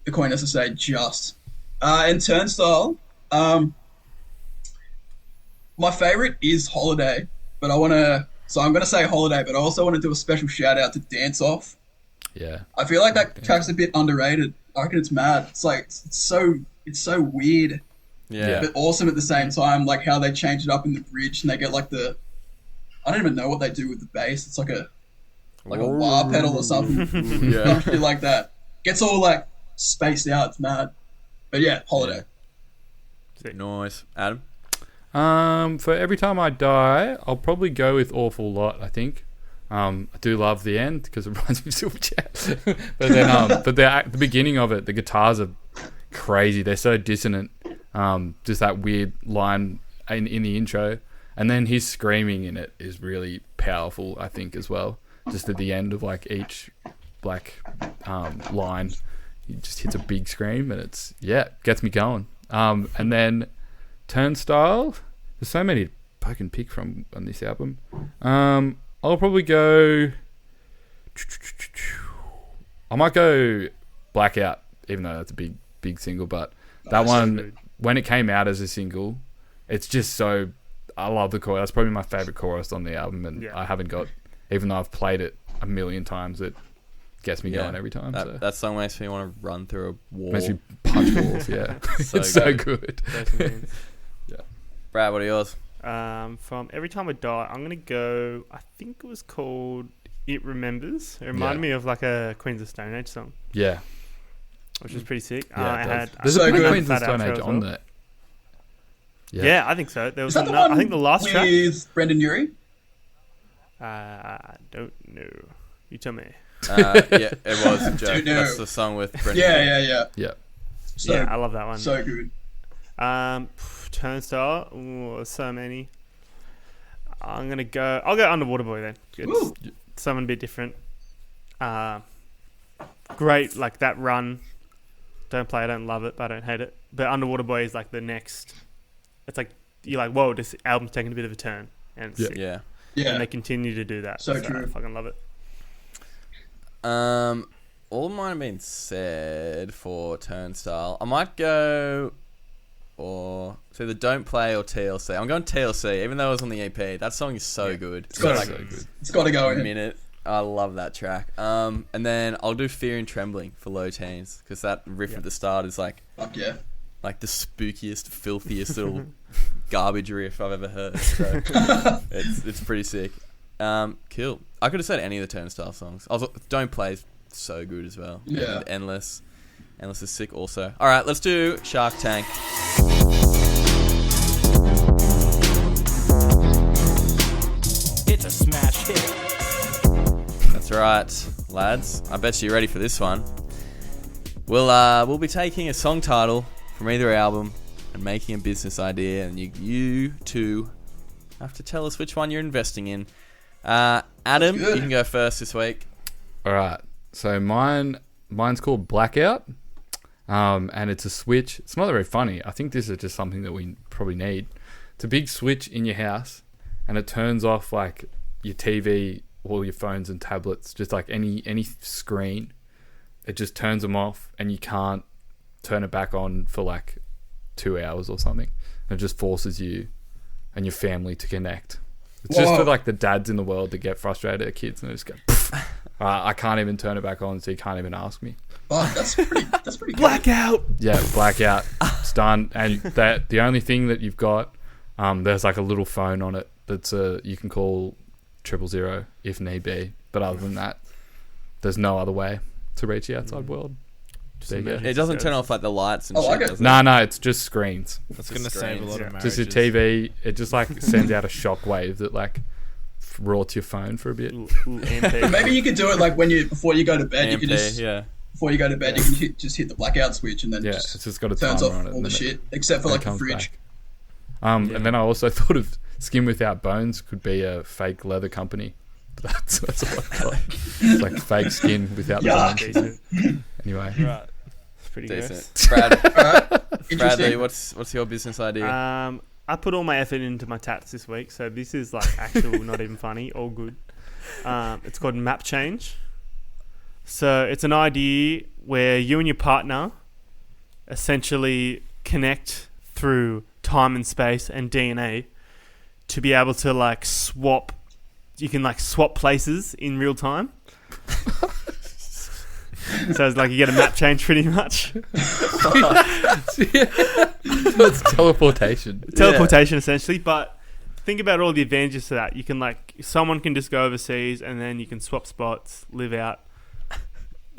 The Coin Has a Say just. And Turnstile, my favorite is Holiday, but I'm gonna say Holiday, but I also want to do a special shout out to Dance Off. Yeah, I feel like that track's a bit underrated. I reckon it's mad. It's like it's so weird, Yeah. but awesome at the same time. Like how they change it up in the bridge, and they get like I don't even know what they do with the bass. It's like a wah pedal or something, Yeah. something like that. Gets all like spaced out. It's mad. But yeah, Holiday. Nice. Adam? For Every Time I Die, I'll probably go with Awful Lot. I think. I do love the end because it reminds me of Silver Chat. But then, but the beginning of it, the guitars are crazy. They're so dissonant. Just that weird line in the intro, and then his screaming in it is really powerful. I think as well. Just at the end of like each line, he just hits a big scream, and gets me going. And then Turnstile. There's so many I can pick from on this album. I'll probably go. I might go Blackout, even though that's a big single. But that one, when it came out as a single, it's just so. I love the chorus. That's probably my favorite chorus on the album, and I haven't got. Even though I've played it a million times, it gets me going every time. That song makes me want to run through a wall. Makes me punch walls. Yeah, So it's so good. good. Brad, what are yours? From Every Time I Die, I'm gonna go. I think it was called "It Remembers." It reminded me of like a Queens of Stone Age song, Yeah, which was pretty sick. yeah. It It had does. There's So a big good. Queens of Fat Stone outro Age as on well. there. Yeah, I think so. There Is was that the one I think the last with track. Brendan Urie? I don't know. You tell me. Yeah, it was Joe. Don't know. That's the song with Brendan. Yeah. Yeah. So, Yeah, I love that one. so good. Turnstile. Ooh, so many. I'll go Underwater Boy then. Woo. It's something a bit different. Great, like that run. Don't play it, I don't love it, but I don't hate it. But Underwater Boy is like the next. It's like you're like, whoa, this album's taking a bit of a turn, and it's sick. Yeah. Yeah. And they continue to do that. So I true. fucking love it. All mine have been said for Turnstile. I might go it's either Don't Play or TLC. I'm going TLC, even though it was on the EP. That song is so good. It's gotta got be. like It's got to go a in. minute. I love that track. And then I'll do Fear and Trembling for Low Teens, because that riff at the start is like Fuck yeah. the spookiest, filthiest little garbage riff I've ever heard. So it's pretty sick. Cool. I could have said any of the Turnstile songs. Don't Play is so good as well. Yeah. And Endless is sick also. All right, let's do Shark Tank. It's a smash hit. That's right, lads. I bet you're ready for this one. We'll be taking a song title from either album and making a business idea, and you two have to tell us which one you're investing in. Adam, you good. can go first this week. All right. So mine's called Blackout, and it's a switch. It's not very funny. I think this is just something that we probably need. It's a big switch in your house, and it turns off like your TV all your phones and tablets, just like any screen, it just turns them off, and you can't turn it back on for like 2 hours or something. It just forces you and your family to connect. It's just for like the dads in the world that get frustrated at kids and they just go, I can't even turn it back on, so you can't even ask me. Oh, that's pretty good. Blackout. Yeah, blackout. It's done. And that the only thing that you've got, there's like a little phone on it that's you can call 000 if need be. But other than that, there's no other way to reach the outside world. There you go. It doesn't turn off like the lights and I shit, like it. does it? No, it's just screens. That's going to save a lot of Just marriages. your TV. It just like sends out a shockwave that like rorts your phone for a bit. Maybe you could do it like before you go to bed. You EMP, can just before you go to bed, you can just hit the blackout switch and then Yeah, just it's just got a turns timer off on it. all and the then shit except for it like the comes fridge. back. And then I also thought of Skin Without Bones could be a fake leather company. But that's all I got. It's like fake skin without the Yuck. bones. Decent. Anyway. Right. It's pretty Decent. gross. Brad, Alright, Bradley, interesting. what's your business idea? I put all my effort into my tats this week, so this is like actual, not even funny, all good. It's called Map Change. So it's an idea where you and your partner essentially connect through time and space and DNA to be able to like swap. You can like swap places in real time. So it's like you get a map change pretty much. It's teleportation. Teleportation essentially, but think about all the advantages to that. You can like someone can just go overseas and then you can swap spots, live out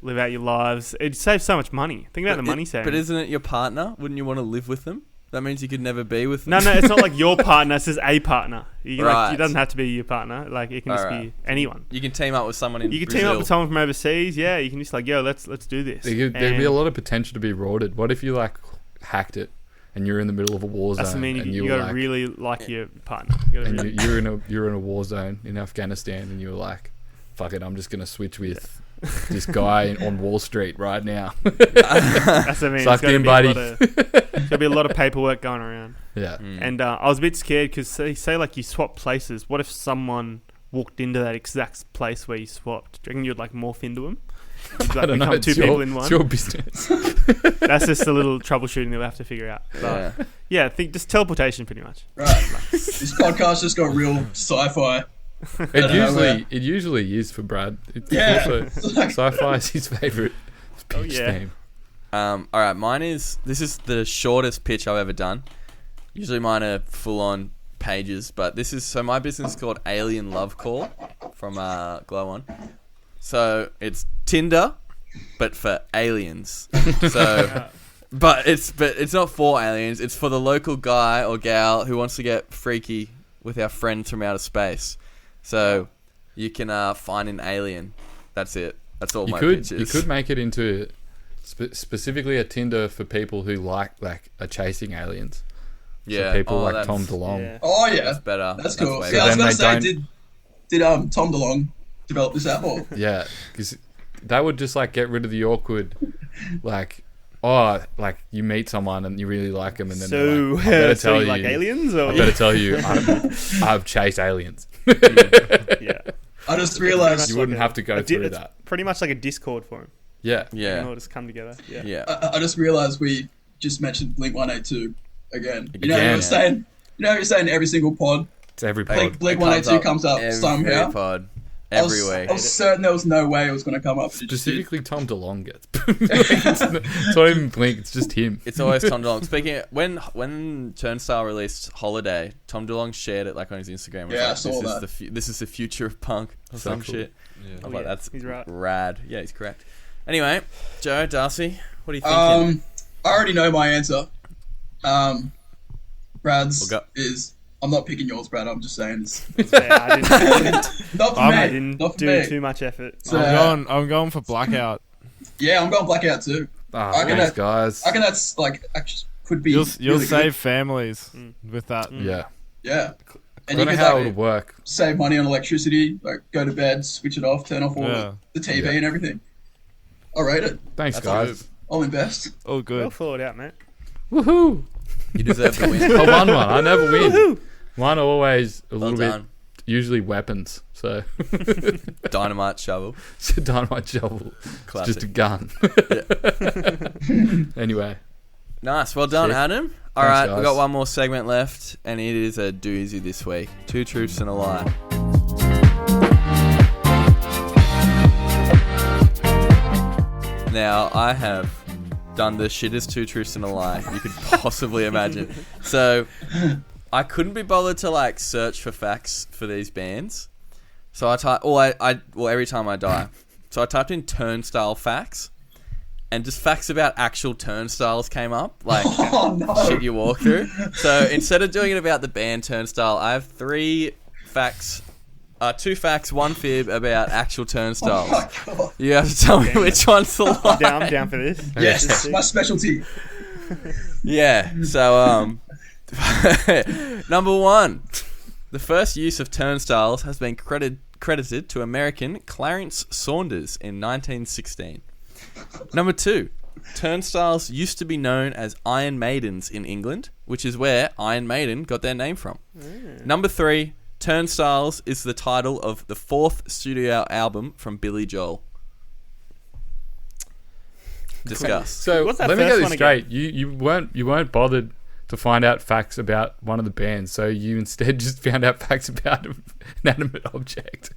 your lives. It saves so much money. Think about the money saving. But isn't it your partner? Wouldn't you want to live with them? That means you could never be with them. No, it's not like your partner. It's just a partner. You can, Right. it doesn't have to be your partner. Like it can just be anyone. You can team up with someone in You can Brazil. team up with someone from overseas. Yeah, you can just like, yo, let's do this. There'd be a lot of potential to be rorted. What if you like hacked it and you're in the middle of a war zone? That's what I mean. And You were gotta like, really like your partner. You gotta and really- you're in a war zone in Afghanistan, and you were like, "Fuck it, I'm just gonna switch with this guy on Wall Street right now." That's what I mean. Sucked There's in, gotta buddy. there's gonna be a lot of paperwork going around. Yeah. And I was a bit scared because say like you swap places. What if someone walked into that exact place where you swapped? Do you reckon you'd like morph into them? You'd, like, I don't know. become two people in one. It's your business. That's just a little troubleshooting that we have to figure out. But yeah, think just teleportation pretty much. Right. This podcast just got real sci-fi. It usually is for Brad. It's Yeah. also sci-fi is his favorite pitch yeah. theme. All right, this is the shortest pitch I've ever done. Usually mine are full on pages, but my business is called Alien Love Call from Glow On. So it's Tinder, but for aliens. So, but it's not for aliens. It's for the local guy or gal who wants to get freaky with our friends from outer space. So you can find an alien. That's it. That's all my pitch is. You could make it into specifically a Tinder for people who like are chasing aliens. Yeah, So people like that's- Tom DeLonge. Yeah. Oh yeah, That's better. that's cool. way See, I was then gonna they say, don't- did Tom DeLonge develop this app or? Yeah, because that would just like get rid of the awkward, like you meet someone and you really like them, and then they're So, like, I better so tell you you, like aliens or I better tell you, I've chased aliens. yeah. I just realized You wouldn't have to go through It's that. pretty much like a Discord for him. Yeah, They Yeah, can all just come together. Yeah. yeah. I just realized we just mentioned Blink-182 again. You know, Again. you're saying every single pod, it's every pod. Blink-182 comes up every somehow. pod, I every was, week. I was certain there was no way it was going to come up. But it just did. Specifically, Tom DeLonge gets. It's not even Blink. It's just him. It's always Tom DeLonge. Speaking of, when Turnstile released Holiday, Tom DeLonge shared it like on his Instagram. It was Yeah, like, I saw this that. this is the future of punk or So some cool. shit. I was like, yeah, that's he's right. rad. Yeah, he's correct. Anyway, Joe, Darcy, what are you thinking? I already know my answer. Brad's We'll go. is. I'm not picking yours, Brad. I'm just saying it's It's fair. I didn't, not for I me. didn't Not for do me. too much effort. So, I'm going for Blackout. yeah, I'm going Blackout too. Ah, I reckon thanks, that- guys. I reckon that's like actually could be. You'll really save good. families with that. Yeah. Yeah, I and don't you know could how like, it would work. save money on electricity. Like go to bed, switch it off, turn off all Yeah. the TV Yeah. and everything. I'll rate it. Thanks, That's a guys. move. I'll invest. All Well good. thought out, mate. Woohoo! You deserve the win. I won one. I never win. Mine are always a Well little bit done. usually weapons. So Dynamite shovel. it's a dynamite shovel. It's Classic. just a gun. Anyway, Nice. Well done, Sick. Adam. All Thanks, right, guys. we've got one more segment left, and it is a doozy this week. 2 truths and a lie. Now, I have done the shittest 2 truths and a lie you could possibly imagine. So, I couldn't be bothered to like search for facts for these bands. So I type, well, every time I die. So I typed in Turnstile facts, and just facts about actual turnstiles came up, like shit you walk through. So instead of doing it about the band Turnstile, I have 3 facts. 2 facts, 1 fib about actual turnstiles. God. You have to tell me which one's the lie. I'm down for this. Yes, my specialty. Yeah. So number 1, the first use of turnstiles has been credited to American Clarence Saunders in 1916. Number 2, turnstiles used to be known as Iron Maidens in England, which is where Iron Maiden got their name from. Number 3, Turnstiles is the title of the 4th studio album from Billy Joel. Discuss. so What's that let me first get this one again? straight. You weren't bothered to find out facts about one of the bands, so you instead just found out facts about an inanimate object.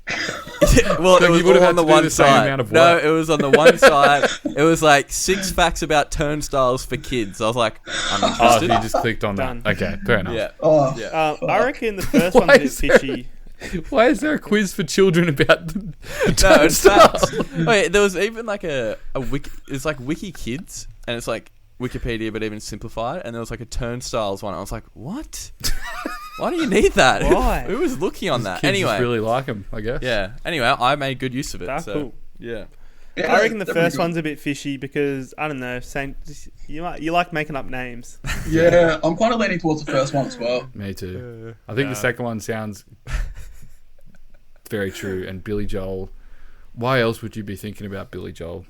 Well, So it was you would have all had on the to do one the same side. amount of No, work. it was on the one side. It was like 6 facts about turnstiles for kids. I was like, I'm Oh, so interested. you just clicked on Done. that. Okay, fair enough. Yeah. Oh, Yeah. I reckon the first Why one's a bit is there- fishy. Why is there a quiz for children about the No, it's turnstile? facts. Wait, there was even like a wiki. It's like Wiki Kids, and it's like Wikipedia, but even simplified. And there was like a turnstiles one. I was like, what? Why do you need that? Why? Who was looking on that? Kids Anyway, just really like them, I guess. yeah. Anyway, I made good use of it. That's so, cool. Yeah. yeah, I reckon the they're first pretty one's a bit fishy because I don't know. You like making up names. good. Yeah, I'm kind of leaning towards the first one as well. Me too. I think no. the second one sounds very true. And Billy Joel. Why else would you be thinking about Billy Joel?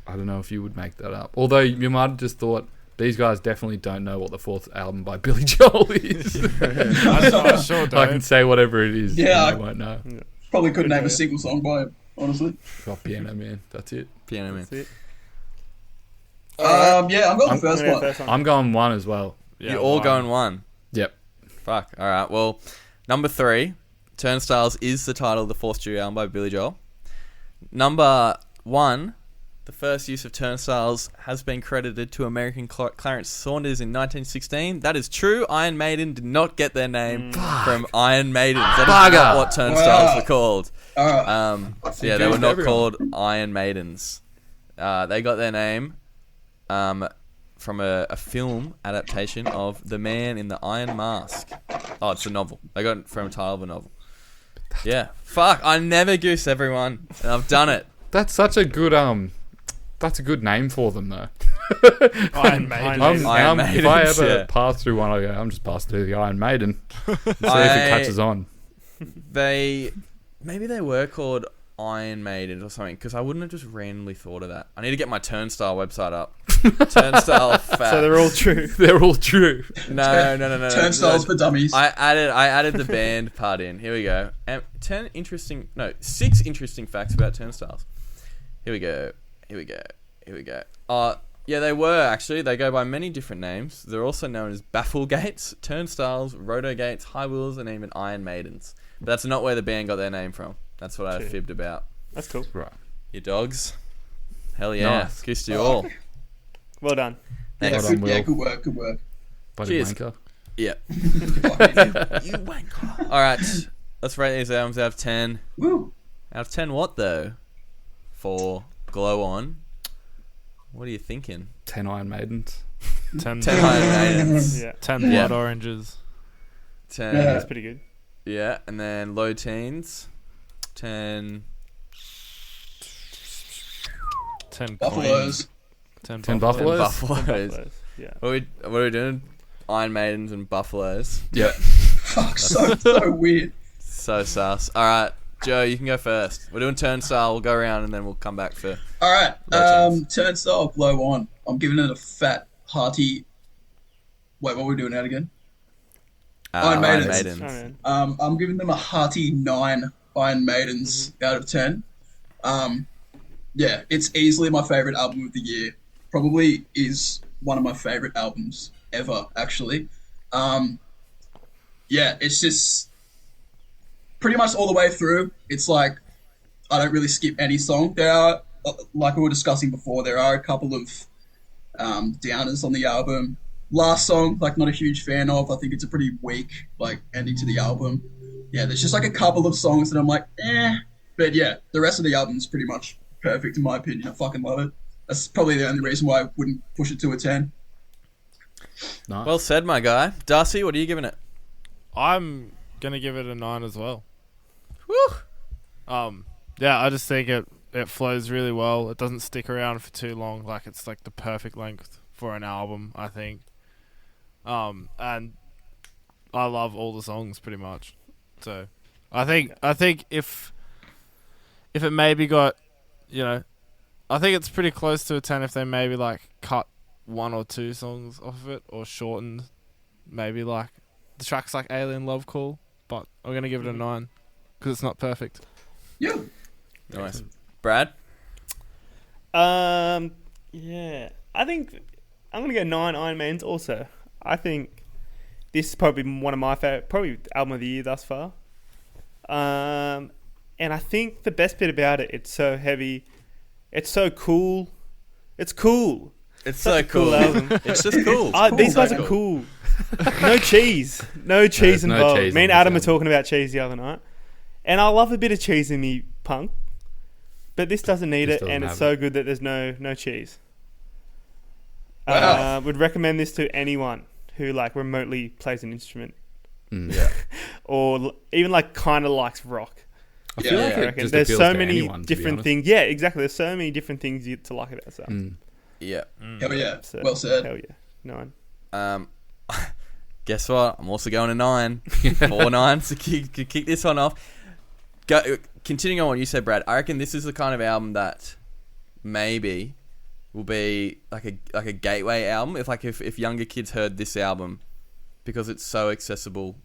I don't know if you would make that up. Although you might have just thought these guys definitely don't know what the 4th album by Billy Joel is. I sure I can don't. say whatever it is. Yeah, and they won't know. Probably couldn't Good name a idea. single song by him, honestly. Got Piano Man. That's it. Piano Man. That's it. Yeah, I'm going I'm the first I'm gonna one. go first one. I'm going 1 as well. Yeah, You all one. going 1. Yep. Fuck. All right. Well, number 3, Turnstiles is the title of the 4th studio album by Billy Joel. Number 1, the first use of turnstiles has been credited to American Clarence Saunders in 1916. That is true. Iron Maiden did not get their name from Iron Maidens. That is Bugger. not what turnstiles Wow. were called. Alright. So yeah, they were Confused not everyone. called Iron Maidens. They got their name from a film adaptation of The Man in the Iron Mask. Oh, it's a novel. They got it from a title of a novel. Yeah. Fuck, I never goose everyone, and I've done it. That's such a good that's a good name for them though. Iron Maiden. Iron if I Maidens, ever yeah. pass through one, I go, I'm just passing through the Iron Maiden. See if it I- catches on. Maybe they were called Iron Maidens or something, because I wouldn't have just randomly thought of that. I need to get my Turnstile website up. Turnstile facts. So they're all true. They're all true. No. Turnstiles for dummies. I added the band part in. Here we go. 6 interesting facts about turnstiles. Here we go. Yeah, they were actually. They go by many different names. They're also known as baffle gates, turnstiles, roto gates, high wheels, and even Iron Maidens. But that's not where the band got their name from. That's what I Okay. fibbed about. That's cool. Right. You dogs. Hell yeah. Nice. Goose to you all. Well done. Yeah, Thanks. Well good, done, yeah, Will. good work, good work. Bloody Cheers. wanker. Yeah. Fucking- You wanker. Alright. Let's rate these albums out of 10. Woo. Out of 10 what though? For Glow On. What are you thinking? 10 Iron Maidens. 10 10 Iron Maidens. Yeah, 10 Yeah. blood oranges. 10. Yeah. that's pretty good. Yeah, and then low teens. 10. 10 coins. Buffaloes. 10 Buffaloes. buffaloes. Buffaloes. Yeah. What are we doing? Iron Maidens and Buffaloes. Yep. Fuck, so weird. So sus. Alright, Joe, you can go first. We're doing Turnstile. We'll go around and then we'll come back for... Alright, Legends. Turnstile Glow On. I'm giving it a fat, hearty... Wait, what are we doing out again? Iron Maidens. Maidens. Oh, man. I'm giving them a hearty 9 Iron Maidens out of 10. Yeah, it's easily my favorite album of the year. Probably is one of my favorite albums ever, actually. Yeah, it's just pretty much all the way through. It's like I don't really skip any song. There are, like we were discussing before, there are a couple of downers on the album. Last song, like, not a huge fan of. I think it's a pretty weak, like, ending to the album. Yeah, there's just like a couple of songs that I'm like, eh. But yeah, the rest of the album's pretty much perfect in my opinion. I fucking love it. That's probably the only reason why I wouldn't push it to a 10. Nice. Well said, my guy. Darcy, what are you giving it? I'm gonna give it a 9 as well. Woo! Yeah, I just think it flows really well. It doesn't stick around for too long. Like, it's like the perfect length for an album, I think. And I love all the songs pretty much. So I think if it maybe got, I think it's pretty close to a 10 if they maybe like cut 1 or 2 songs off of it or shortened maybe like the tracks like Alien Love Call, but I'm going to give it a 9 because it's not perfect. Yeah. Nice. Brad? Yeah. I think I'm going to go 9 Iron Maidens also. I think this is probably one of my favorite, probably album of the year thus far. And I think the best bit about it, it's so heavy. It's so cool. It's cool. It's Such so a cool cool. album. It's just cool. These guys are cool. No cheese. No cheese There's no involved. cheese Me and on this Adam were album. talking about cheese the other night. And I love a bit of cheese in me punk. But this doesn't need This it, doesn't and it's have so good that there's no chease. Wow. Would recommend this to anyone who like remotely plays an instrument. Yeah. Or even like kind of likes rock. I feel Yeah, like I it reckon. just There's appeals so to many anyone, to be different honest. things. Yeah, exactly. There's so many different things to like about that. Yeah. Hell yeah. So, Well said. Hell yeah. 9. Guess what? I'm also going to 9. 4 9s to kick this one off. Continuing on what you said, Brad, I reckon this is the kind of album that maybe will be like a gateway album. If younger kids heard this album, because it's so accessible,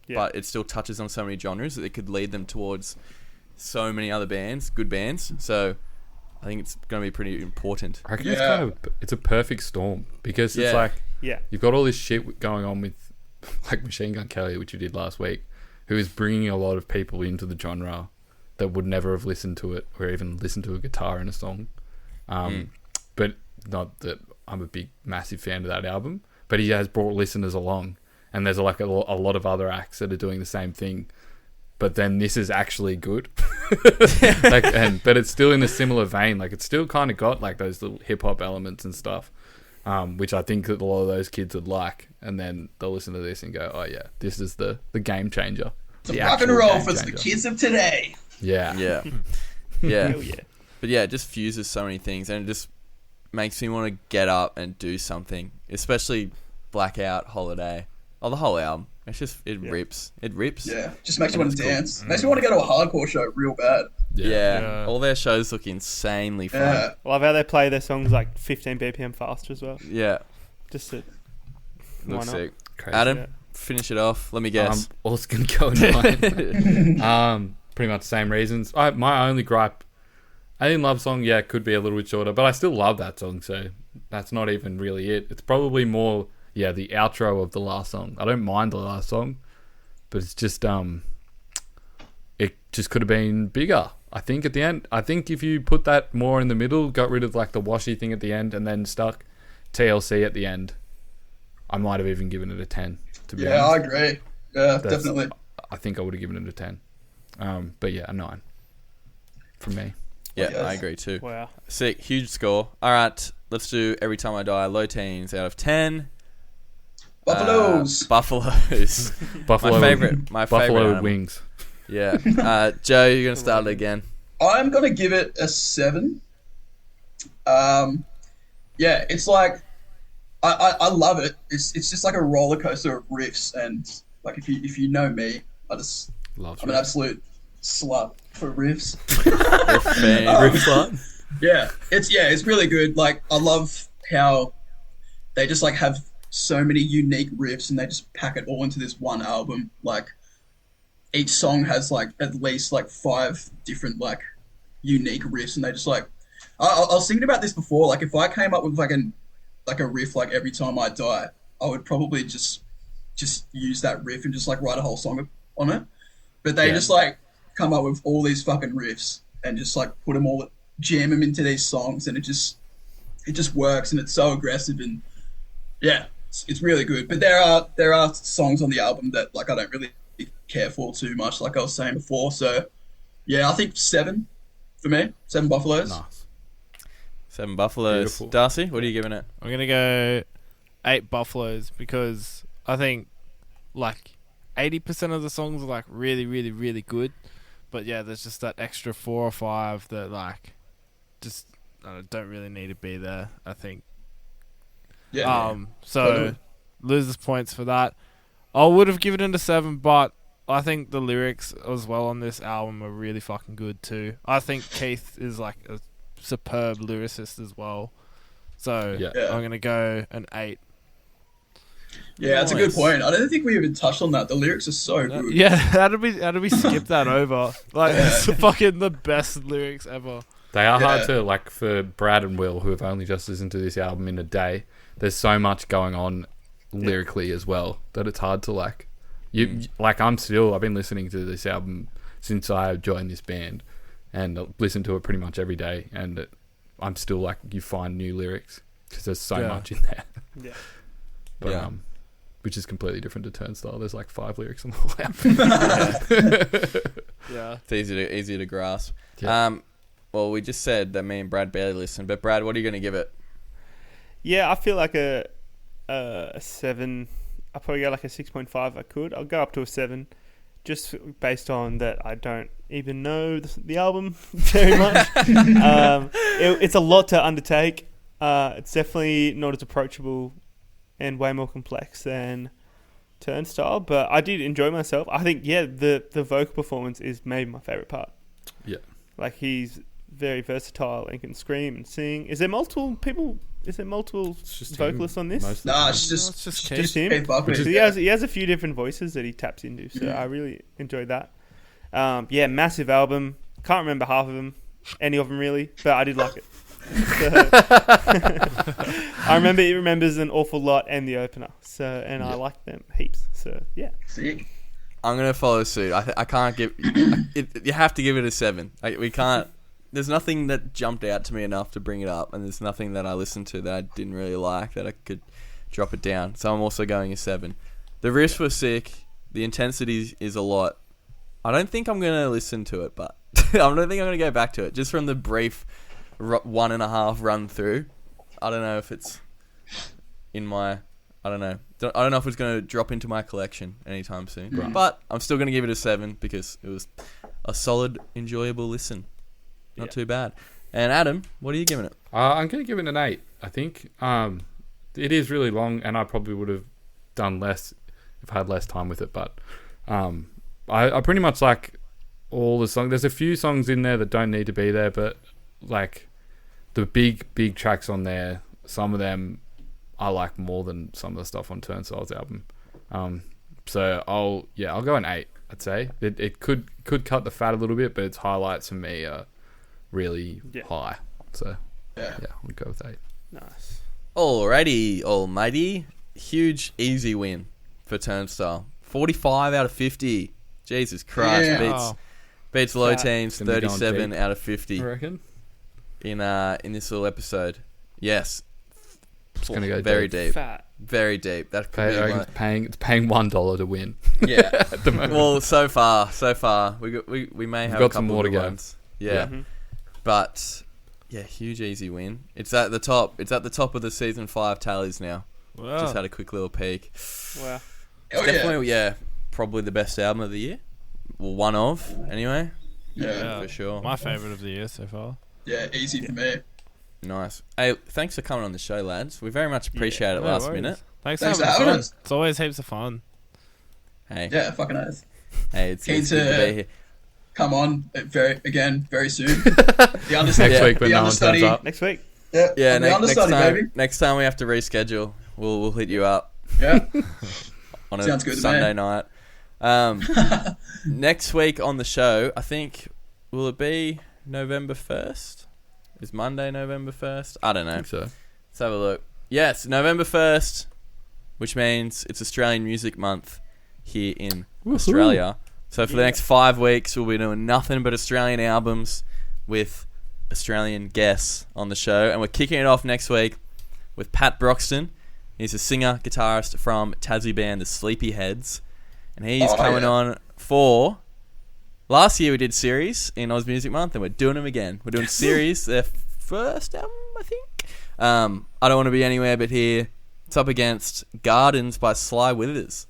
Yeah. but it still touches on so many genres that it could lead them towards so many other bands, good bands. So I think it's going to be pretty important. I reckon Yeah. it's a perfect storm because it's Yeah. like Yeah. you've got all this shit going on with like Machine Gun Kelly, which you did last week, who is bringing a lot of people into the genre that would never have listened to it or even listened to a guitar in a song. But not that I'm a big, massive fan of that album, but he has brought listeners along, and there's like a lot of other acts that are doing the same thing. But then this is actually good, but it's still in a similar vein. Like it's still kind of got like those little hip hop elements and stuff, which I think that a lot of those kids would like. And then they'll listen to this and go, "Oh yeah, this is the game changer." It's The rock and actual roll game for the changer. kids of today. Yeah, Yeah. Yeah. Hell yeah. But yeah, it just fuses so many things, and it just makes me want to get up and do something, especially Blackout, Holiday. Oh, the whole album. It's just, it rips. It rips. Yeah. Just makes you want to That's cool. dance. Makes me want to go to a hardcore show real bad. Yeah. Yeah. All their shows look insanely fun. Yeah. Love how they play their songs like 15 BPM faster as well. Yeah. Just to, why Looks not? sick. Crazy. Adam, Yeah. finish it off. Let me guess. Also gonna go 9. Pretty much the same reasons. My only gripe, Alien Love Song, yeah, it could be a little bit shorter, but I still love that song, so that's not even really it. It's probably more, the outro of the last song. I don't mind the last song, but it's just, it just could have been bigger, I think, at the end. I think if you put that more in the middle, got rid of like the washy thing at the end, and then stuck TLC at the end, I might have even given it a 10, to be Yeah, I honest. agree. Yeah, That's- definitely. I think I would have given it a 10. But yeah, a 9 from me. Yeah, Yes. I agree too. Wow. Sick. Huge score. All right. Let's do Every Time I Die. Low teens out of 10. Buffaloes. Buffaloes. Buffalo, My favorite Buffalo animal. wings. Yeah. Joe, you're going to start it again. I'm going to give it a 7. Yeah, it's like, I love it. It's just like a roller coaster of riffs, and like if you know me, I'm an absolute slut for riffs. Yeah, it's really good. Like I love how they just like have so many unique riffs, and they just pack it all into this one album. Like each song has like at least like 5 different like unique riffs, and they just like. I was thinking about this before. Like if I came up with like a riff like every time I die, I would probably just use that riff and just like write a whole song on it. But they just like come up with all these fucking riffs and just like put them all, jam them into these songs, and it just works, and it's so aggressive, and yeah, it's really good. But there are songs on the album that like I don't really care for too much, like I was saying before. So yeah, I think 7 for me. 7 Buffaloes. Nice. 7 Buffaloes. Beautiful. Darcy, what are you giving it? I'm gonna go 8 Buffaloes because I think like 80% of the songs are like really, really, really good, but yeah, there's just that extra 4 or 5 that like just don't really need to be there, I think. Yeah. So Totally. losers points for that. I would have given it a 7, but I think the lyrics as well on this album are really fucking good too. I think Keith is like a superb lyricist as well. So Yeah. I'm gonna go an 8. Yeah, that's a good Nice. point. I don't think we even touched on that. The lyrics are so good. Yeah, how did we skip that over? Like it's fucking the best lyrics ever. They are hard Yeah. to, like, for Brad and Will, who have only just listened to this album in a day, there's so much going on lyrically as well that it's hard to, like... Like, I've been listening to this album since I joined this band, and I listen to it pretty much every day, and I'm still, like, you find new lyrics, because there's so much in there. Yeah. But, Yeah. which is completely different to Turnstile. There's, like, 5 lyrics on the whole album. Yeah. It's easier to grasp. Yeah. Well, we just said that me and Brad barely listened, but Brad, what are you going to give it? Yeah, I feel like a 7. I'll probably go like a 6.5 if I could. I'll go up to a 7 just based on that I don't even know the album very much. It's a lot to undertake. It's definitely not as approachable and way more complex than Turnstile, but I did enjoy myself. I think, yeah, the vocal performance is maybe my favourite part. Yeah. Like, he's very versatile and can scream and sing. Is there multiple people? Is there multiple It's just vocalists on this? most of the Nah, time. it's just it's just Just him? Keith Buckley. So he has a few different voices that he taps into, so Yeah. I really enjoyed that. Yeah, massive album. Can't remember half of them, any of them really, but I did like it. So, I remember it remembers an awful lot and the opener, and I like them heaps. So yeah, Sick. I'm going to follow suit. I can't give... you have to give it a 7. We can't... There's nothing that jumped out to me enough to bring it up, and there's nothing that I listened to that I didn't really like that I could drop it down. So I'm also going a 7. The riffs were sick. The intensity is a lot. I don't think I'm going to listen to it, but I don't think I'm going to go back to it. Just from the brief 1.5 run through, I don't know if it's in my... I don't know. I don't know if it's going to drop into my collection anytime soon. Right. But I'm still going to give it a 7 because it was a solid, enjoyable listen. Not too bad. And Adam, what are you giving it? I'm going to give it an 8, I think. It is really long, and I probably would have done less if I had less time with it. But I pretty much like all the songs. There's a few songs in there that don't need to be there, but like the big tracks on there, some of them I like more than some of the stuff on Turnstile's album. So I'll go an 8. I'd say it could cut the fat a little bit, but its highlights for me are really high. So yeah, I'll go with 8. nice. Alrighty, almighty. Huge, easy win for Turnstile. 45 out of 50. Jesus Christ. Yeah. Beats low Fat. teens, Gonna be going 37 deep. out of 50 I reckon in this little episode. Yes. it's going to go very deep. deep. Fat. Very deep. That could I be reckon my, it's paying $1 to win. yeah. At the moment. Well, so far, we may have got a couple some more to good go. ones. Yeah. Mhm. But yeah, huge easy win. It's at the top. It's at the top of the season 5 tallies now. Wow. Just had a quick little peek. Wow. Oh, Definitely, probably the best album of the year. Well, one of anyway. Yeah. For sure. My favourite of the year so far. Yeah, easy for me. Nice. Hey, thanks for coming on the show, lads. We very much appreciate it No last worries. minute. Thanks Thanks for for having having us us. on. It's always heaps of fun. Hey, Yeah, fucking oath. hey, it's Keen good to to- be here. Come on, very soon. The understudy. Next week when the no one turns understudy. up. Next week. Yeah, Yeah, I'm the next understudy, time, baby. next time we have to reschedule. we'll hit you up Yeah. on a Sounds good to Sunday me. night. Next week on the show, I think, will it be November 1st? Is Monday November 1st? I don't I know. think so. Let's have a look. Yes, November 1st, which means it's Australian Music Month here in Australia. So for the next 5 weeks, we'll be doing nothing but Australian albums with Australian guests on the show. And we're kicking it off next week with Pat Broxton. He's a singer, guitarist from Tassie band The Sleepyheads. And he's coming on for... Last year we did Series in Oz Music Month, and we're doing them again. We're doing Series, their first album, I think. I Don't Want to Be Anywhere But Here. It's up against Gardens by Sly Withers.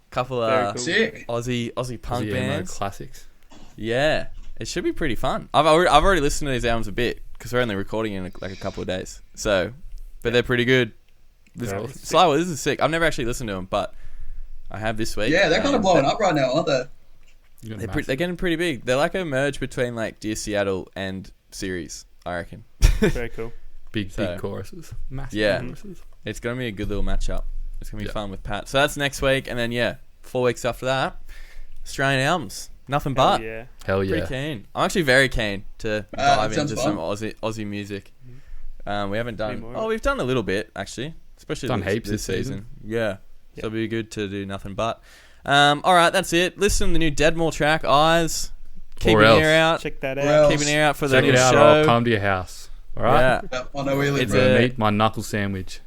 Couple of Sick. Aussie punk Aussie emo bands. classics. Yeah, it should be pretty fun. I've already listened to these albums a bit because we're only recording in like a couple of days. So, but they're pretty good. They're awesome. Sly Withers is sick. I've never actually listened to them, but I have this week. Yeah, they're kind of blowing up right now, aren't they? They're getting pretty big. They're like a merge between like Dear Seattle and Series, I reckon. Very cool. Big So- choruses. Massive Yeah. choruses. It's going to be a good little matchup. It's going to be Yeah. fun with Pat. So that's next week. And then, 4 weeks after that, Australian albums. Nothing Hell but. yeah. Hell Pretty yeah. keen. I'm actually very keen to that dive sounds into fun. some Aussie music. We haven't done... more. Oh, we've done a little bit, actually. Especially Done this, heaps this this season. Yeah. Yeah. So it'll be good to do nothing but. All right, that's it. Listen to the new Deadmore track, Eyes. Keep Or an else. ear out. Check that Well, out. Keep an ear out for the Check new it out. show. Or I'll come to your house. All right. Yeah. Yeah, I know where you live, It's bro. a- Meet my knuckle sandwich.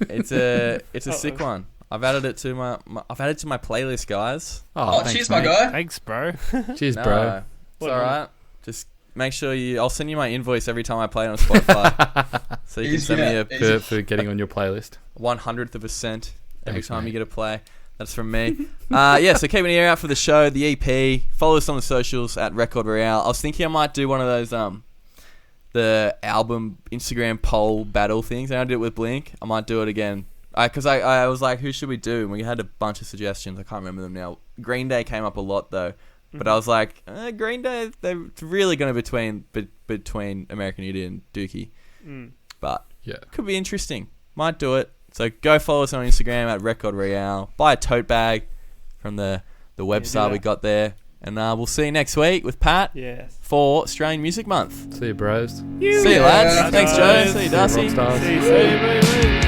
It's a sick one. I've added it to my playlist, guys. Oh, thanks, cheers, my mate. guy. Thanks, bro. Cheers, No, bro. it's all right. Just make sure I'll send you my invoice every time I play it on Spotify, so you can Easy, send me yeah. a For, for getting on your playlist. 1/100th of a cent every Thanks, time mate. you get a play. That's from me. So keep an ear out for the show, the EP. Follow us on the socials at Record Royale. I was thinking I might do one of those the album Instagram poll battle things. I did it with Blink. I might do it again. Because I was like, who should we do? And we had a bunch of suggestions. I can't remember them now. Green Day came up a lot, though. But I was like, Green Day, they're really going to between American Idiot and Dookie. But Yeah. could be interesting. Might do it. So go follow us on Instagram at Record Royale. Buy a tote bag from the website that. we got there. And we'll see you next week with Pat Yes. for Australian Music Month. See you, bros. See you, lads. Yeah. Thanks, Joe. Guys. See you, Darcy. Rockstars. See you soon.